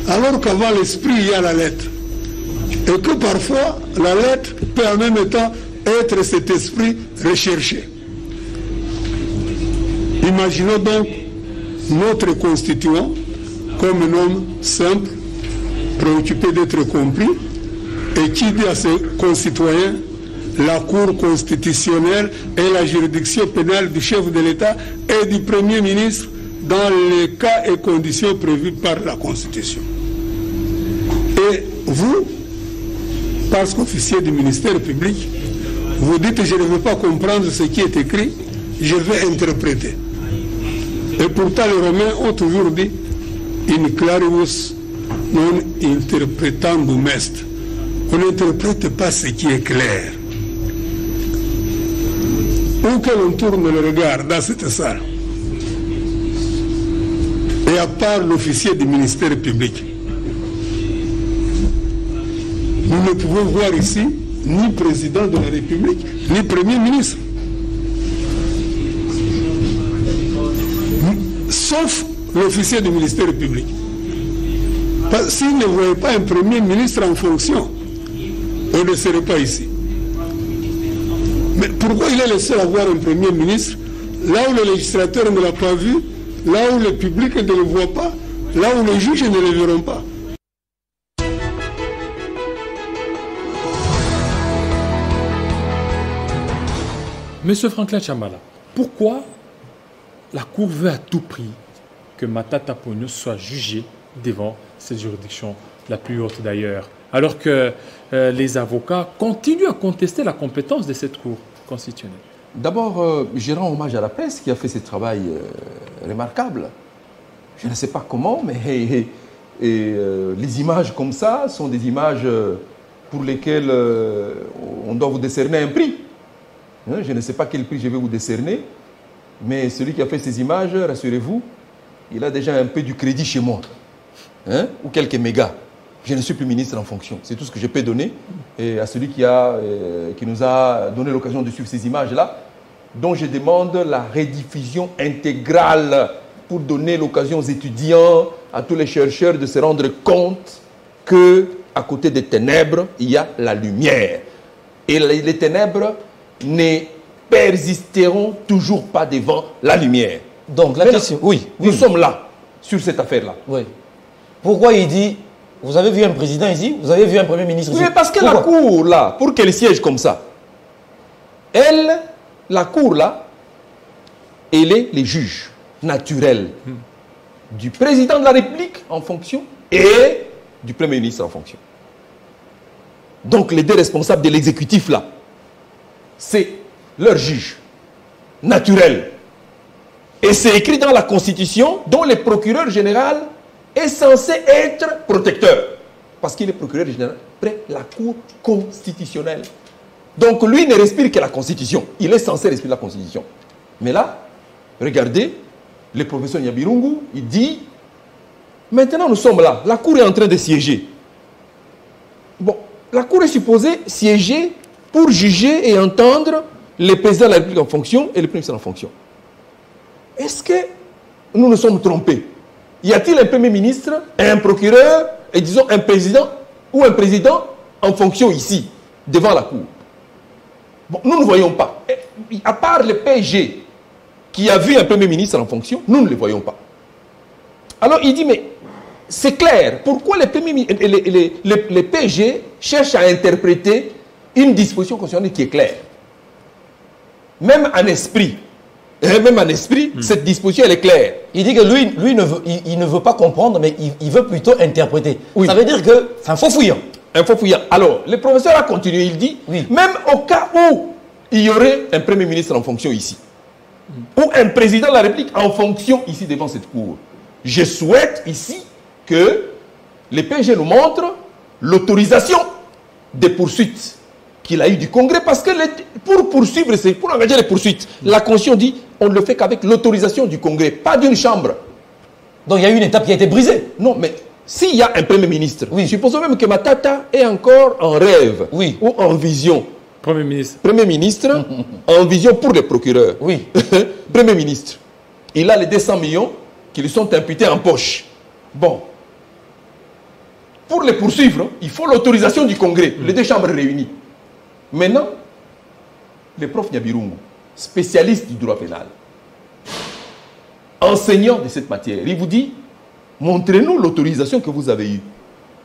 Alors qu'avant l'esprit, il y a la lettre. Et que parfois, la lettre peut en même temps être cet esprit recherché. Imaginons donc notre constituant comme un homme simple, préoccupé d'être compris, et qui dit à ses concitoyens, la Cour constitutionnelle et la juridiction pénale du chef de l'État et du Premier ministre dans les cas et conditions prévus par la Constitution. Et vous, parce qu'officier du ministère public, vous dites je ne veux pas comprendre ce qui est écrit, je vais interpréter. Et pourtant les Romains ont toujours dit in claribus non interpretandum est. On n'interprète pas ce qui est clair. Où que l'on tourne le regard dans cette salle, et à part l'officier du ministère public, nous ne pouvons voir ici ni président de la République, ni premier ministre. Sauf l'officier du ministère public. S'il ne voyait pas un premier ministre en fonction, on ne serait pas ici. Mais pourquoi il est le seul à voir un premier ministre, là où le législateur ne l'a pas vu, là où le public ne le voit pas, là où les juges ne le verront pas? Monsieur Franklin Tchambala, pourquoi la Cour veut à tout prix que Matata Ponyo soit jugé devant cette juridiction, la plus haute d'ailleurs, alors que les avocats continuent à contester la compétence de cette Cour constitutionnelle? D'abord, je rends hommage à la presse qui a fait ce travail remarquable. Je ne sais pas comment, mais les images comme ça sont des images pour lesquelles on doit vous décerner un prix. Je ne sais pas quel prix je vais vous décerner, mais celui qui a fait ces images, rassurez-vous, il a déjà un peu du crédit chez moi, ou quelques mégas. Je ne suis plus ministre en fonction. C'est tout ce que je peux donner et à celui qui nous a donné l'occasion de suivre ces images-là, dont je demande la rediffusion intégrale pour donner l'occasion aux étudiants, à tous les chercheurs de se rendre compte qu'à côté des ténèbres, il y a la lumière. Et les ténèbres ne persisteront toujours pas devant la lumière. Donc la question, oui. Nous sommes là, sur cette affaire-là. Oui. Pourquoi il dit, vous avez vu un président ici, vous avez vu un premier ministre ici? Oui, parce que la Cour, là, pour qu'elle siège comme ça, la Cour, là, elle est les juges naturels du président de la République en fonction et du Premier ministre en fonction. Donc les deux responsables de l'exécutif, là, c'est leur juge naturel. Et c'est écrit dans la Constitution dont le procureur général est censé être protecteur. Parce qu'il est procureur général près la Cour constitutionnelle. Donc lui ne respire que la Constitution. Il est censé respirer la Constitution. Mais là, regardez, le professeur Nyabirungu, il dit, maintenant nous sommes là, la Cour est en train de siéger. Bon, la Cour est supposée siéger pour juger et entendre le président de la République en fonction et le Premier ministre en fonction. Est-ce que nous nous sommes trompés? Y a-t-il un Premier ministre, un procureur et disons un président ou un président en fonction ici, devant la Cour? Bon, nous ne voyons pas. Et, à part le PSG qui a vu un Premier ministre en fonction, nous ne le voyons pas. Alors il dit, mais c'est clair, pourquoi les PSG cherchent à interpréter une disposition constitutionnelle qui est claire? Même en esprit, cette disposition elle est claire. Il dit que lui il ne veut pas comprendre, mais il veut plutôt interpréter. Oui. Ça veut dire que c'est un faux fouillant. Un faux fouillant. Alors, le professeur a continué, il dit, oui, même au cas où il y aurait un Premier ministre en fonction ici, ou un président de la République en fonction ici devant cette cour, je souhaite ici que les PSG nous montrent l'autorisation des poursuites qu'il a eu du Congrès, parce que pour poursuivre, pour engager les poursuites, la Constitution dit on ne le fait qu'avec l'autorisation du Congrès, pas d'une chambre. Donc il y a eu une étape qui a été brisée. Non, mais s'il y a un Premier ministre, oui, supposons même que Matata est encore en rêve, oui, ou en vision. Premier ministre. Premier ministre en vision pour les procureurs. Oui. Premier ministre. Il a les 200 millions qui lui sont imputés en poche. Bon. Pour les poursuivre, il faut l'autorisation du Congrès, les deux chambres réunies. Maintenant, le prof Nyabirungu, spécialiste du droit pénal, enseignant de cette matière, il vous dit, montrez-nous l'autorisation que vous avez eue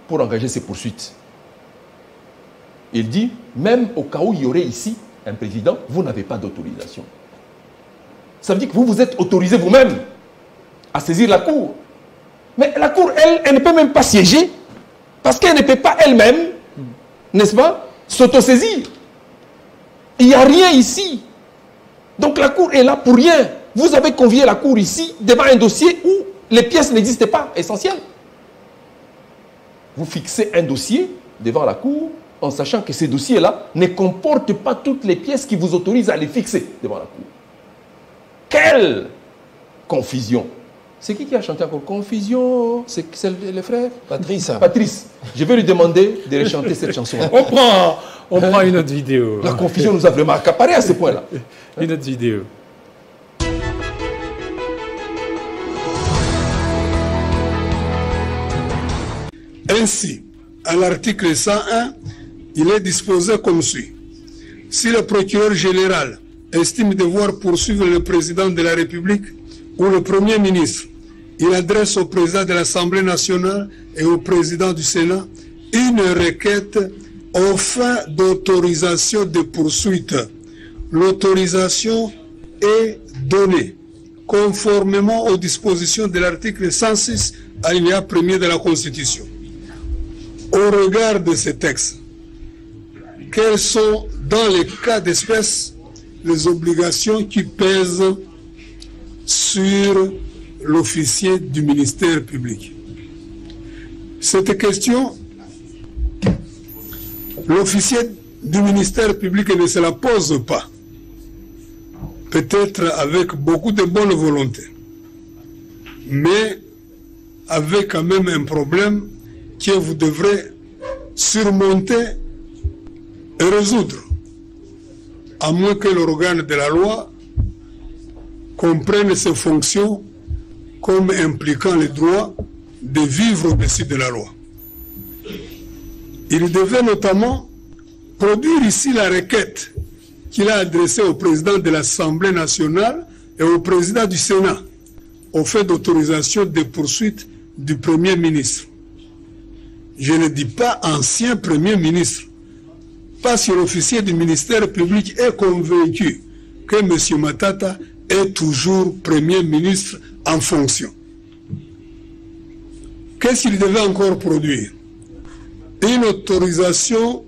pour engager ces poursuites. Il dit, même au cas où il y aurait ici un président, vous n'avez pas d'autorisation. Ça veut dire que vous vous êtes autorisé vous-même à saisir la Cour. Mais la Cour, elle ne peut même pas siéger parce qu'elle ne peut pas elle-même, n'est-ce pas, s'autosaisir. Il n'y a rien ici. Donc la Cour est là pour rien. Vous avez convié la Cour ici devant un dossier où les pièces n'existaient pas, essentielles. Vous fixez un dossier devant la Cour en sachant que ces dossiers-là ne comportent pas toutes les pièces qui vous autorisent à les fixer devant la Cour. Quelle confusion! C'est qui a chanté encore confusion? C'est les frères? Patrice. Patrice. Je vais lui demander de rechanter cette chanson. On prend une autre vidéo. La confusion nous a vraiment accaparé à ce point-là. Une autre vidéo. Ainsi, à l'article 101, il est disposé comme suit. Si le procureur général estime devoir poursuivre le président de la République ou le Premier ministre, il adresse au président de l'Assemblée nationale et au président du Sénat une requête aux fins d'autorisation de poursuite. L'autorisation est donnée conformément aux dispositions de l'article 106 alinéa 1er de la Constitution. Au regard de ces textes, quelles sont, dans les cas d'espèce, les obligations qui pèsent sur l'officier du ministère public? Cette question, l'officier du ministère public ne se la pose pas. Peut-être avec beaucoup de bonne volonté, mais avec quand même un problème que vous devrez surmonter et résoudre, à moins que l'organe de la loi comprenne ses fonctions comme impliquant le droit de vivre au-dessus de la loi. Il devait notamment produire ici la requête qu'il a adressée au président de l'Assemblée nationale et au président du Sénat au fait d'autorisation des poursuites du Premier ministre. Je ne dis pas ancien Premier ministre, parce que l'officier du ministère public est convaincu que M. Matata est toujours Premier ministre en fonction. Qu'est-ce qu'il devait encore produire? Une autorisation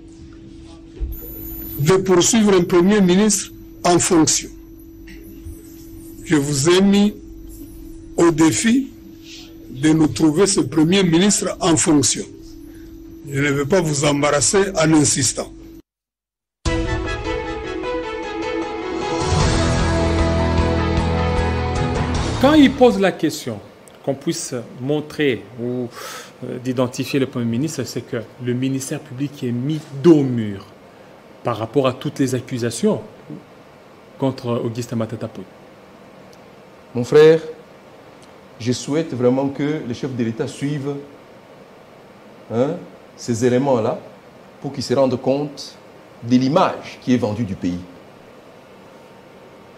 de poursuivre un Premier ministre en fonction. Je vous ai mis au défi de nous trouver ce Premier ministre en fonction. Je ne vais pas vous embarrasser en insistant. Quand il pose la question, qu'on puisse montrer ou d'identifier le Premier ministre, c'est que le ministère public est mis dos au mur par rapport à toutes les accusations contre Augustin Matata Ponyo. Mon frère, je souhaite vraiment que les chefs de l'État suivent ces éléments-là pour qu'ils se rendent compte de l'image qui est vendue du pays.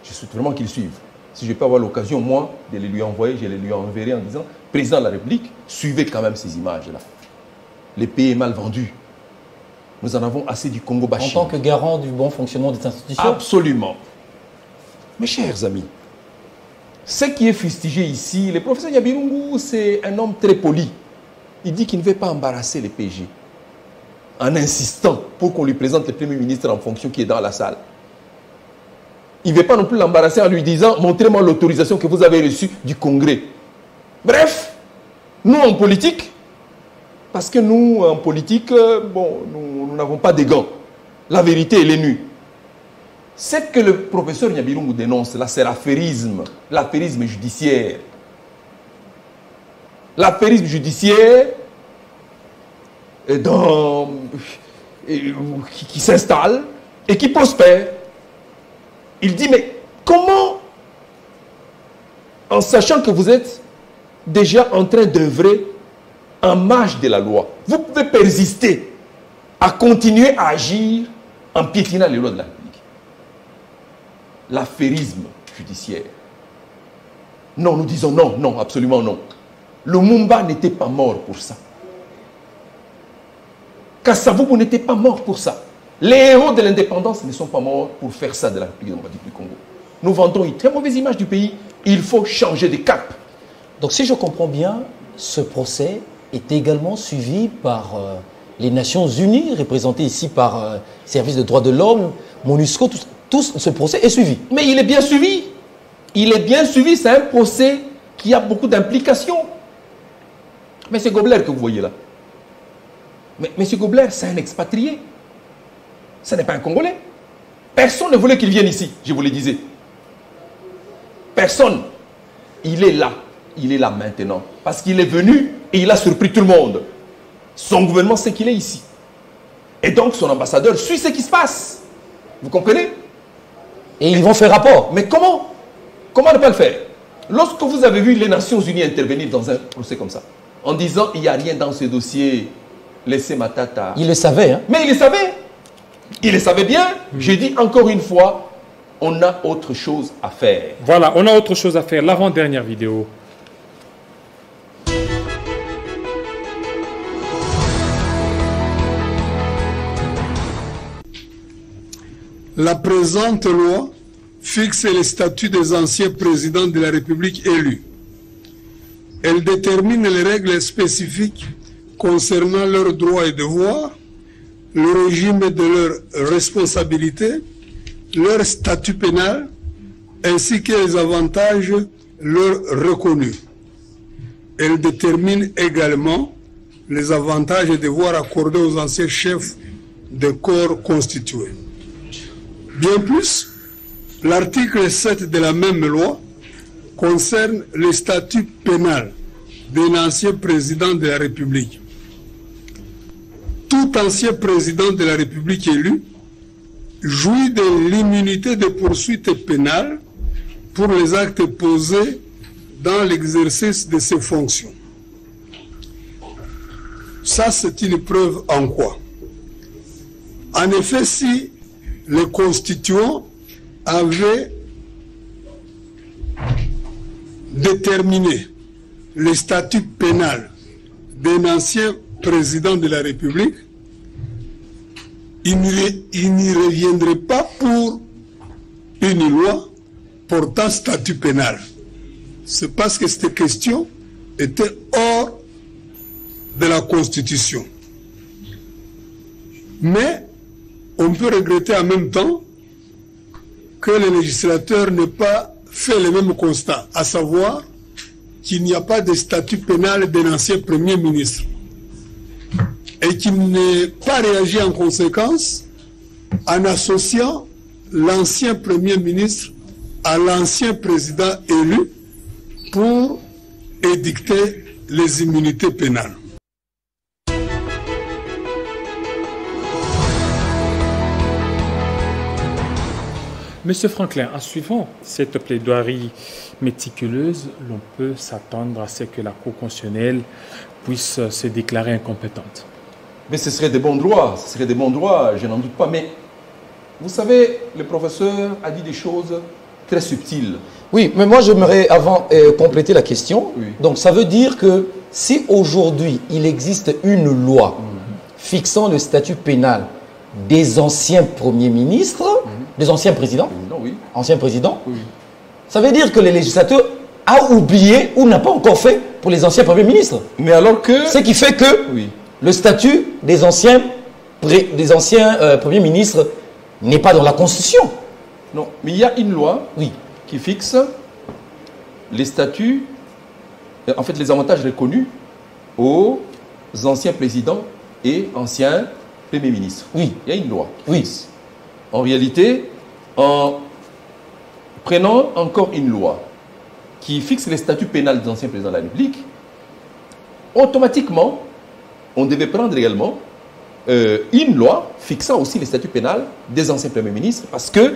Je souhaite vraiment qu'ils suivent. Si je peux avoir l'occasion, moi, de les lui envoyer, je les lui enverrai en disant, Président de la République, suivez quand même ces images-là. Le pays est mal vendu. Nous en avons assez du Congo bashing. En tant que garant du bon fonctionnement des institutions? Absolument. Mes chers amis, ce qui est fustigé ici, le professeur Nyabirungu, c'est un homme très poli. Il dit qu'il ne veut pas embarrasser les PG en insistant pour qu'on lui présente le Premier ministre en fonction qui est dans la salle. Il ne veut pas non plus l'embarrasser en lui disant « Montrez-moi l'autorisation que vous avez reçue du Congrès ». Bref, nous en politique, parce que nous en politique, bon, nous n'avons pas de gants. La vérité, elle est nue. Ce que le professeur Nyabirungu dénonce là, c'est l'affairisme judiciaire. L'affairisme judiciaire qui s'installe et qui prospère. Il dit, mais comment, en sachant que vous êtes déjà en train d'œuvrer en marge de la loi, vous pouvez persister à continuer à agir en piétinant les lois de la République? L'affairisme judiciaire. Non, nous disons non, non, absolument non. Lumumba n'était pas mort pour ça. Kasavubu n'était pas mort pour ça. Les héros de l'indépendance ne sont pas morts pour faire ça de la République démocratique du Congo. Nous vendons une très mauvaise image du pays. Il faut changer de cap. Donc si je comprends bien, ce procès est également suivi par les Nations Unies, représentées ici par Service de droits de l'homme, MONUSCO, tout ce procès est suivi. Mais il est bien suivi. Il est bien suivi, c'est un procès qui a beaucoup d'implications. Mais c'est Gobler que vous voyez là. Mais M. Gobler, c'est un expatrié. Ce n'est pas un Congolais. Personne ne voulait qu'il vienne ici, je vous le disais. Personne. Il est là. Il est là maintenant. Parce qu'il est venu et il a surpris tout le monde. Son gouvernement sait qu'il est ici. Et donc son ambassadeur suit ce qui se passe. Vous comprenez? Et ils vont faire rapport. Mais comment? Comment ne pas le faire? Lorsque vous avez vu les Nations Unies intervenir dans un procès comme ça, en disant il n'y a rien dans ce dossier, laissez Matata. Il le savait, hein? Mais il le savait. Il le savait bien. J'ai dit encore une fois, on a autre chose à faire. Voilà, on a autre chose à faire. L'avant-dernière vidéo. La présente loi fixe les statuts des anciens présidents de la République élus. Elle détermine les règles spécifiques concernant leurs droits et devoirs, le régime de leurs responsabilités, leur statut pénal, ainsi que les avantages leur reconnus. Elle détermine également les avantages et devoirs accordés aux anciens chefs de corps constitués. Bien plus, l'article 7 de la même loi concerne le statut pénal d'un ancien président de la République. Tout ancien président de la République élu jouit de l'immunité de poursuite pénale pour les actes posés dans l'exercice de ses fonctions. Ça, c'est une preuve en quoi? En effet, si les constituants avaient déterminé le statut pénal d'un ancien président de la République, il n'y reviendrait pas pour une loi portant statut pénal. C'est parce que cette question était hors de la Constitution. Mais on peut regretter en même temps que le législateur n'ait pas fait le même constat, à savoir qu'il n'y a pas de statut pénal d'un ancien Premier ministre et qu'il n'ait pas réagi en conséquence en associant l'ancien Premier ministre à l'ancien président élu pour édicter les immunités pénales. Monsieur Franklin, en suivant cette plaidoirie méticuleuse, l'on peut s'attendre à ce que la Cour constitutionnelle puisse se déclarer incompétente. Mais ce serait des bons droits, je n'en doute pas. Mais vous savez, le professeur a dit des choses très subtiles. Oui, mais moi j'aimerais avant compléter la question. Oui. Donc ça veut dire que si aujourd'hui il existe une loi fixant le statut pénal des anciens premiers ministres, des anciens présidents, anciens présidents, ça veut dire que le législateur a oublié ou n'a pas encore fait pour les anciens premiers ministres. Mais alors que... Ce qui fait que le statut des anciens premiers ministres n'est pas dans la Constitution. Non, mais il y a une loi qui fixe les statuts, en fait les avantages reconnus aux anciens présidents et anciens premiers ministres. Oui. Il y a une loi qui fixe. En réalité, en prenant encore une loi qui fixe les statuts pénals des anciens présidents de la République, automatiquement, on devait prendre également une loi fixant aussi les statuts pénals des anciens premiers ministres, parce que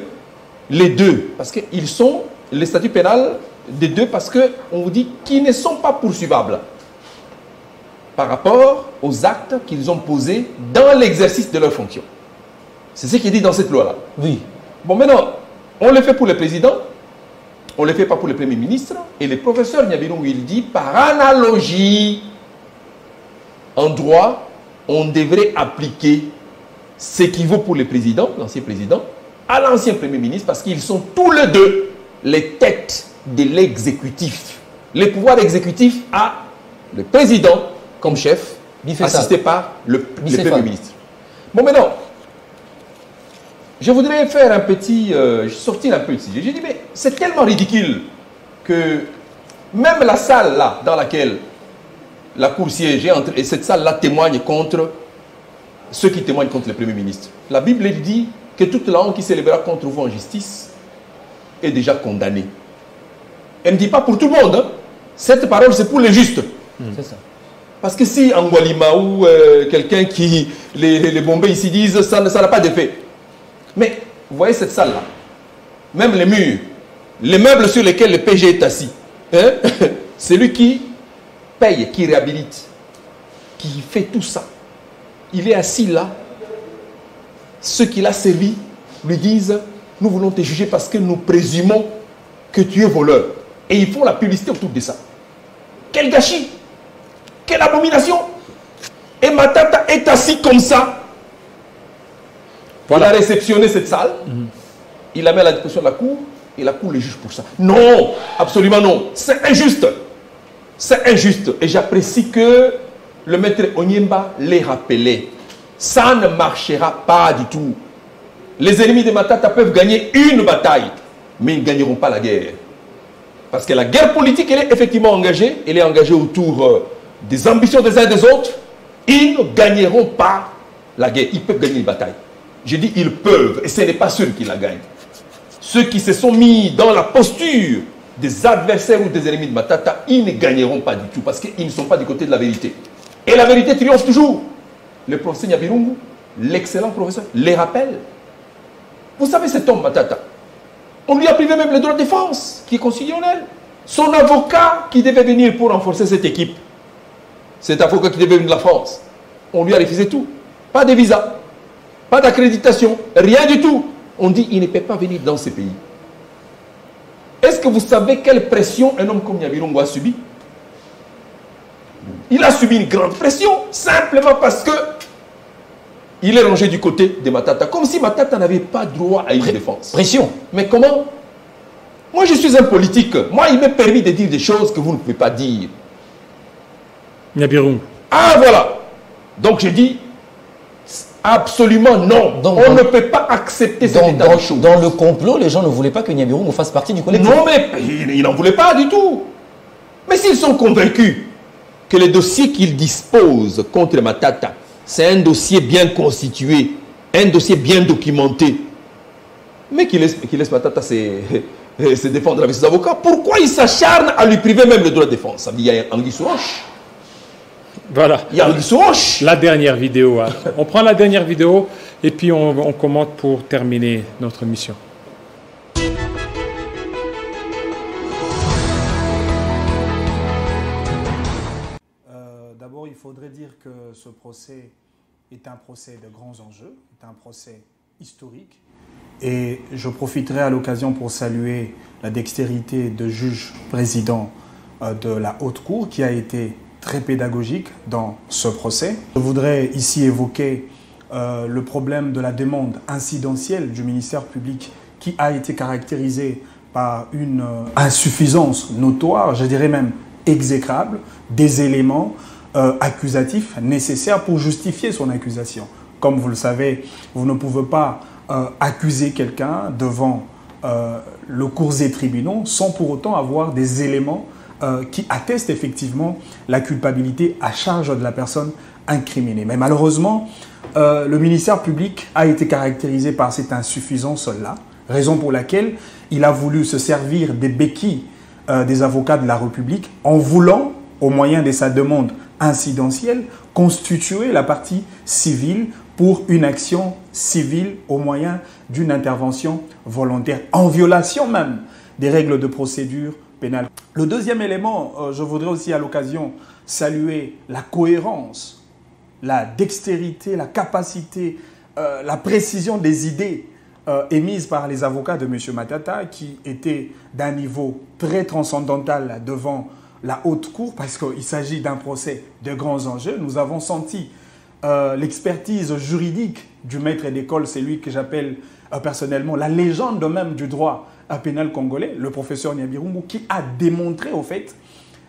les deux, parce qu'ils sont les statuts pénals des deux, parce qu'on vous dit qu'ils ne sont pas poursuivables par rapport aux actes qu'ils ont posés dans l'exercice de leurs fonctions. C'est ce qui est dit dans cette loi-là. Oui. Bon, maintenant, on le fait pour le président, on ne le fait pas pour le premier ministre, et le professeur Nyabirungu, il dit, par analogie, en droit, on devrait appliquer ce qui vaut pour le président, l'ancien président, à l'ancien premier ministre, parce qu'ils sont tous les deux les têtes de l'exécutif. Le pouvoir exécutif a le président comme chef, assisté par le premier ministre. Bon, maintenant, je voudrais faire un petit... sortir un peu de sujet. J'ai dit, mais c'est tellement ridicule que même la salle là, dans laquelle la cour siège, et cette salle-là témoigne contre ceux qui témoignent contre le Premier ministre. La Bible elle dit que toute langue qui s'élèvera contre vous en justice est déjà condamnée. Elle ne dit pas pour tout le monde. Hein. Cette parole, c'est pour les justes. C'est ça. Parce que si en Gualima ou quelqu'un qui... Les Bombay ici disent ça n'a pas d'effet. Mais vous voyez cette salle-là, même les murs, les meubles sur lesquels le PG est assis, hein? C'est lui qui paye, qui réhabilite, qui fait tout ça. Il est assis là. Ceux qui l'ont servi lui disent, nous voulons te juger parce que nous présumons que tu es voleur. Et ils font la publicité autour de ça. Quel gâchis! Quelle abomination! Et Matata est assis comme ça. Voilà. Il a réceptionné cette salle. Il la met à la disposition de la cour. Et la cour le juge pour ça. Non! Absolument non! C'est injuste! C'est injuste. Et j'apprécie que le maître Onyemba l'ait rappelé. Ça ne marchera pas du tout. Les ennemis de Matata peuvent gagner une bataille, mais ils ne gagneront pas la guerre. Parce que la guerre politique, elle est effectivement engagée. Elle est engagée autour des ambitions des uns et des autres. Ils ne gagneront pas la guerre. Ils peuvent gagner une bataille. Je dis ils peuvent, et ce n'est pas sûr qu'ils la gagnent. Ceux qui se sont mis dans la posture des adversaires ou des ennemis de Matata, ils ne gagneront pas du tout parce qu'ils ne sont pas du côté de la vérité. Et la vérité triomphe toujours. Le professeur Nyabirungu, l'excellent professeur, les rappelle. Vous savez cet homme Matata, on lui a privé même le droit de défense, qui est constitutionnel. Son avocat qui devait venir pour renforcer cette équipe, cet avocat qui devait venir de la France, on lui a refusé tout. Pas de visa, pas d'accréditation, rien du tout. On dit qu'il ne peut pas venir dans ce pays. Est-ce que vous savez quelle pression un homme comme Nyabirungu a subi? Il a subi une grande pression, simplement parce que il est rangé du côté de Matata, comme si Matata n'avait pas droit à une défense. Pression. Mais comment? Moi, je suis un politique. Moi, il m'est permis de dire des choses que vous ne pouvez pas dire. Nyabirungu. Ah, voilà. Donc, je dis absolument non. Donc, on ne peut pas accepter cet état de choses. Dans le complot, les gens ne voulaient pas que Nyabirungu fasse partie du collectif. Non, mais ils n'en voulaient pas du tout. Mais s'ils sont convaincus que le dossier qu'ils disposent contre Matata, c'est un dossier bien constitué, un dossier bien documenté, mais qui laisse Matata se défendre avec ses avocats. Pourquoi il s'acharne à lui priver même le droit de défense? Ça veut dire qu'il y a anguille sous roche. Voilà. Il y a anguille sous roche. La dernière vidéo. Hein. On prend la dernière vidéo et puis on commente pour terminer notre mission. D'abord, il faudrait dire que ce procès est un procès de grands enjeux, est un procès historique. Et je profiterai à l'occasion pour saluer la dextérité de juge président de la Haute Cour qui a été très pédagogique dans ce procès. Je voudrais ici évoquer le problème de la demande incidentielle du ministère public qui a été caractérisée par une insuffisance notoire, je dirais même exécrable, des éléments accusatifs nécessaires pour justifier son accusation. Comme vous le savez, vous ne pouvez pas accuser quelqu'un devant le cours des tribunaux sans pour autant avoir des éléments qui attestent effectivement la culpabilité à charge de la personne incriminée. Mais malheureusement, le ministère public a été caractérisé par cette insuffisance-là, raison pour laquelle il a voulu se servir des béquilles des avocats de la République en voulant, au moyen de sa demande incidentielle, constituer la partie civile pour une action civile au moyen d'une intervention volontaire, en violation même des règles de procédure pénale. Le deuxième élément, je voudrais aussi à l'occasion saluer la cohérence, la dextérité, la capacité, la précision des idées émises par les avocats de M. Matata, qui étaient d'un niveau très transcendantal devant la Haute Cour, parce qu'il s'agit d'un procès de grands enjeux. Nous avons senti l'expertise juridique du maître d'école, c'est lui que j'appelle personnellement la légende même du droit pénal congolais, le professeur Nyabirungu, qui a démontré au fait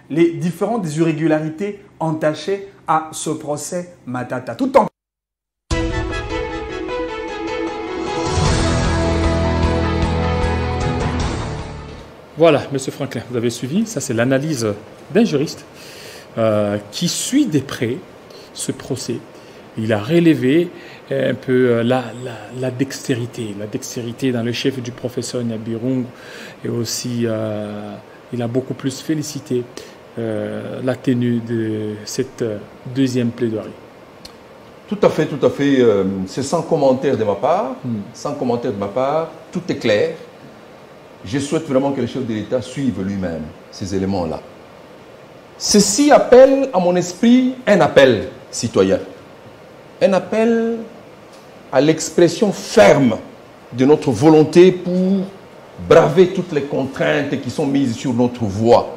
les différentes irrégularités entachées à ce procès Matata. Tout en Voilà, M. Franklin, vous avez suivi. Ça, c'est l'analyse d'un juriste qui suit de près ce procès. Il a relevé un peu la dextérité dans le chef du professeur Nyabirungu. Et aussi, il a beaucoup plus félicité la tenue de cette deuxième plaidoirie. Tout à fait. C'est sans commentaire de ma part. Sans commentaire de ma part, tout est clair. Je souhaite vraiment que le chef de l'État suive lui-même ces éléments-là. Ceci appelle à mon esprit un appel citoyen. Un appel à l'expression ferme de notre volonté pour braver toutes les contraintes qui sont mises sur notre voie.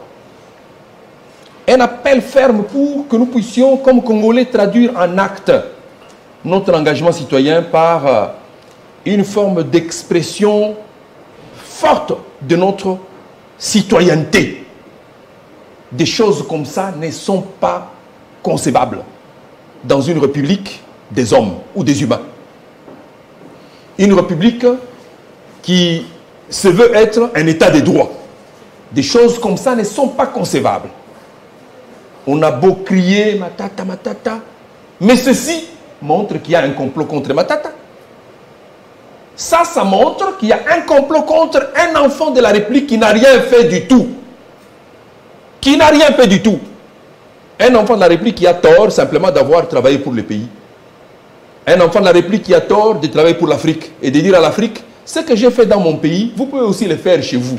Un appel ferme pour que nous puissions, comme Congolais, traduire en acte notre engagement citoyen par une forme d'expression forte de notre citoyenneté. Des choses comme ça ne sont pas concevables dans une république des hommes ou des humains. Une république qui se veut être un état de droit. Des choses comme ça ne sont pas concevables. On a beau crier Matata, Matata, mais ceci montre qu'il y a un complot contre Matata. Ça montre qu'il y a un complot contre un enfant de la République qui n'a rien fait du tout. Qui n'a rien fait du tout. Un enfant de la République qui a tort simplement d'avoir travaillé pour le pays. Un enfant de la République qui a tort de travailler pour l'Afrique et de dire à l'Afrique, ce que j'ai fait dans mon pays, vous pouvez aussi le faire chez vous.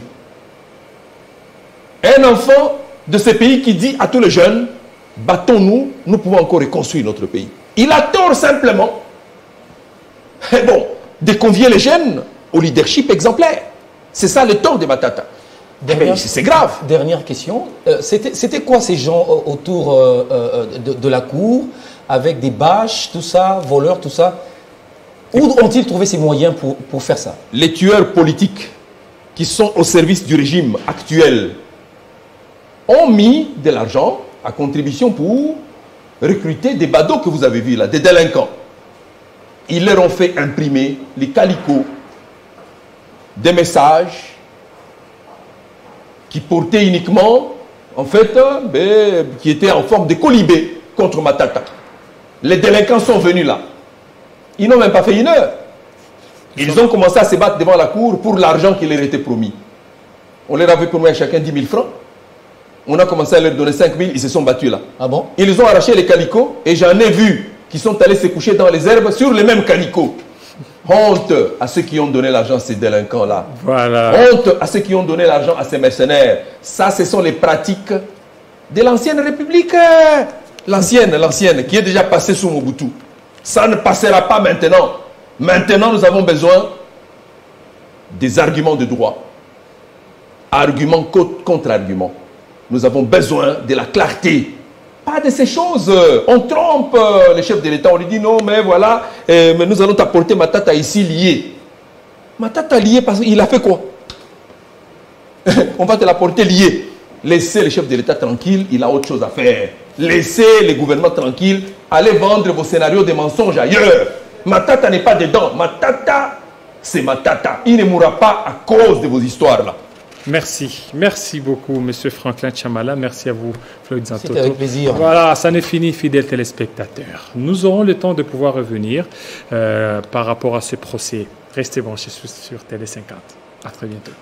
Un enfant de ce pays qui dit à tous les jeunes, battons-nous, nous pouvons encore reconstruire notre pays. Il a tort simplement. Et bon, de convier les jeunes au leadership exemplaire. C'est ça le tort de Matata. C'est grave. Dernière question. C'était quoi ces gens autour de la cour, avec des bâches, tout ça, voleurs, tout ça? Où ont-ils trouvé ces moyens pour faire ça? Les tueurs politiques qui sont au service du régime actuel ont mis de l'argent à contribution pour recruter des badauds que vous avez vus là, des délinquants. Ils leur ont fait imprimer les calicots, des messages qui portaient uniquement, en fait, qui étaient en forme de colibé contre Matata. Les délinquants sont venus là. Ils n'ont même pas fait une heure. Ils ont commencé à se battre devant la cour pour l'argent qui leur était promis. On leur avait promis à chacun 10 000 francs. On a commencé à leur donner 5 000, ils se sont battus là. Ah bon? Ils ont arraché les calicots et j'en ai vu qui sont allés se coucher dans les herbes sur les mêmes calicots. Honte à ceux qui ont donné l'argent à ces délinquants-là. Voilà. Honte à ceux qui ont donné l'argent à ces mercenaires. Ça, ce sont les pratiques de l'ancienne République. L'ancienne, qui est déjà passée sous Mobutu. Ça ne passera pas maintenant. Maintenant, nous avons besoin des arguments de droit. Argument contre argument. Nous avons besoin de la clarté. Pas de ces choses. On trompe les chefs de l'État. On lui dit non, mais voilà, mais nous allons t'apporter Matata ici lié. Matata lié parce qu'il a fait quoi? On va te l'apporter lié. Laissez les chefs de l'État tranquilles, il a autre chose à faire. Laissez les gouvernements tranquilles. Allez vendre vos scénarios de mensonges ailleurs. Matata n'est pas dedans. Matata, c'est Matata. Il ne mourra pas à cause de vos histoires-là. Merci. Merci beaucoup, M. Franklin Tchamala. Merci à vous, Floyd Zantoto. C'était avec plaisir. Voilà, ça n'est fini, fidèles téléspectateurs. Nous aurons le temps de pouvoir revenir par rapport à ce procès. Restez branchés sur Télé 50. À très bientôt.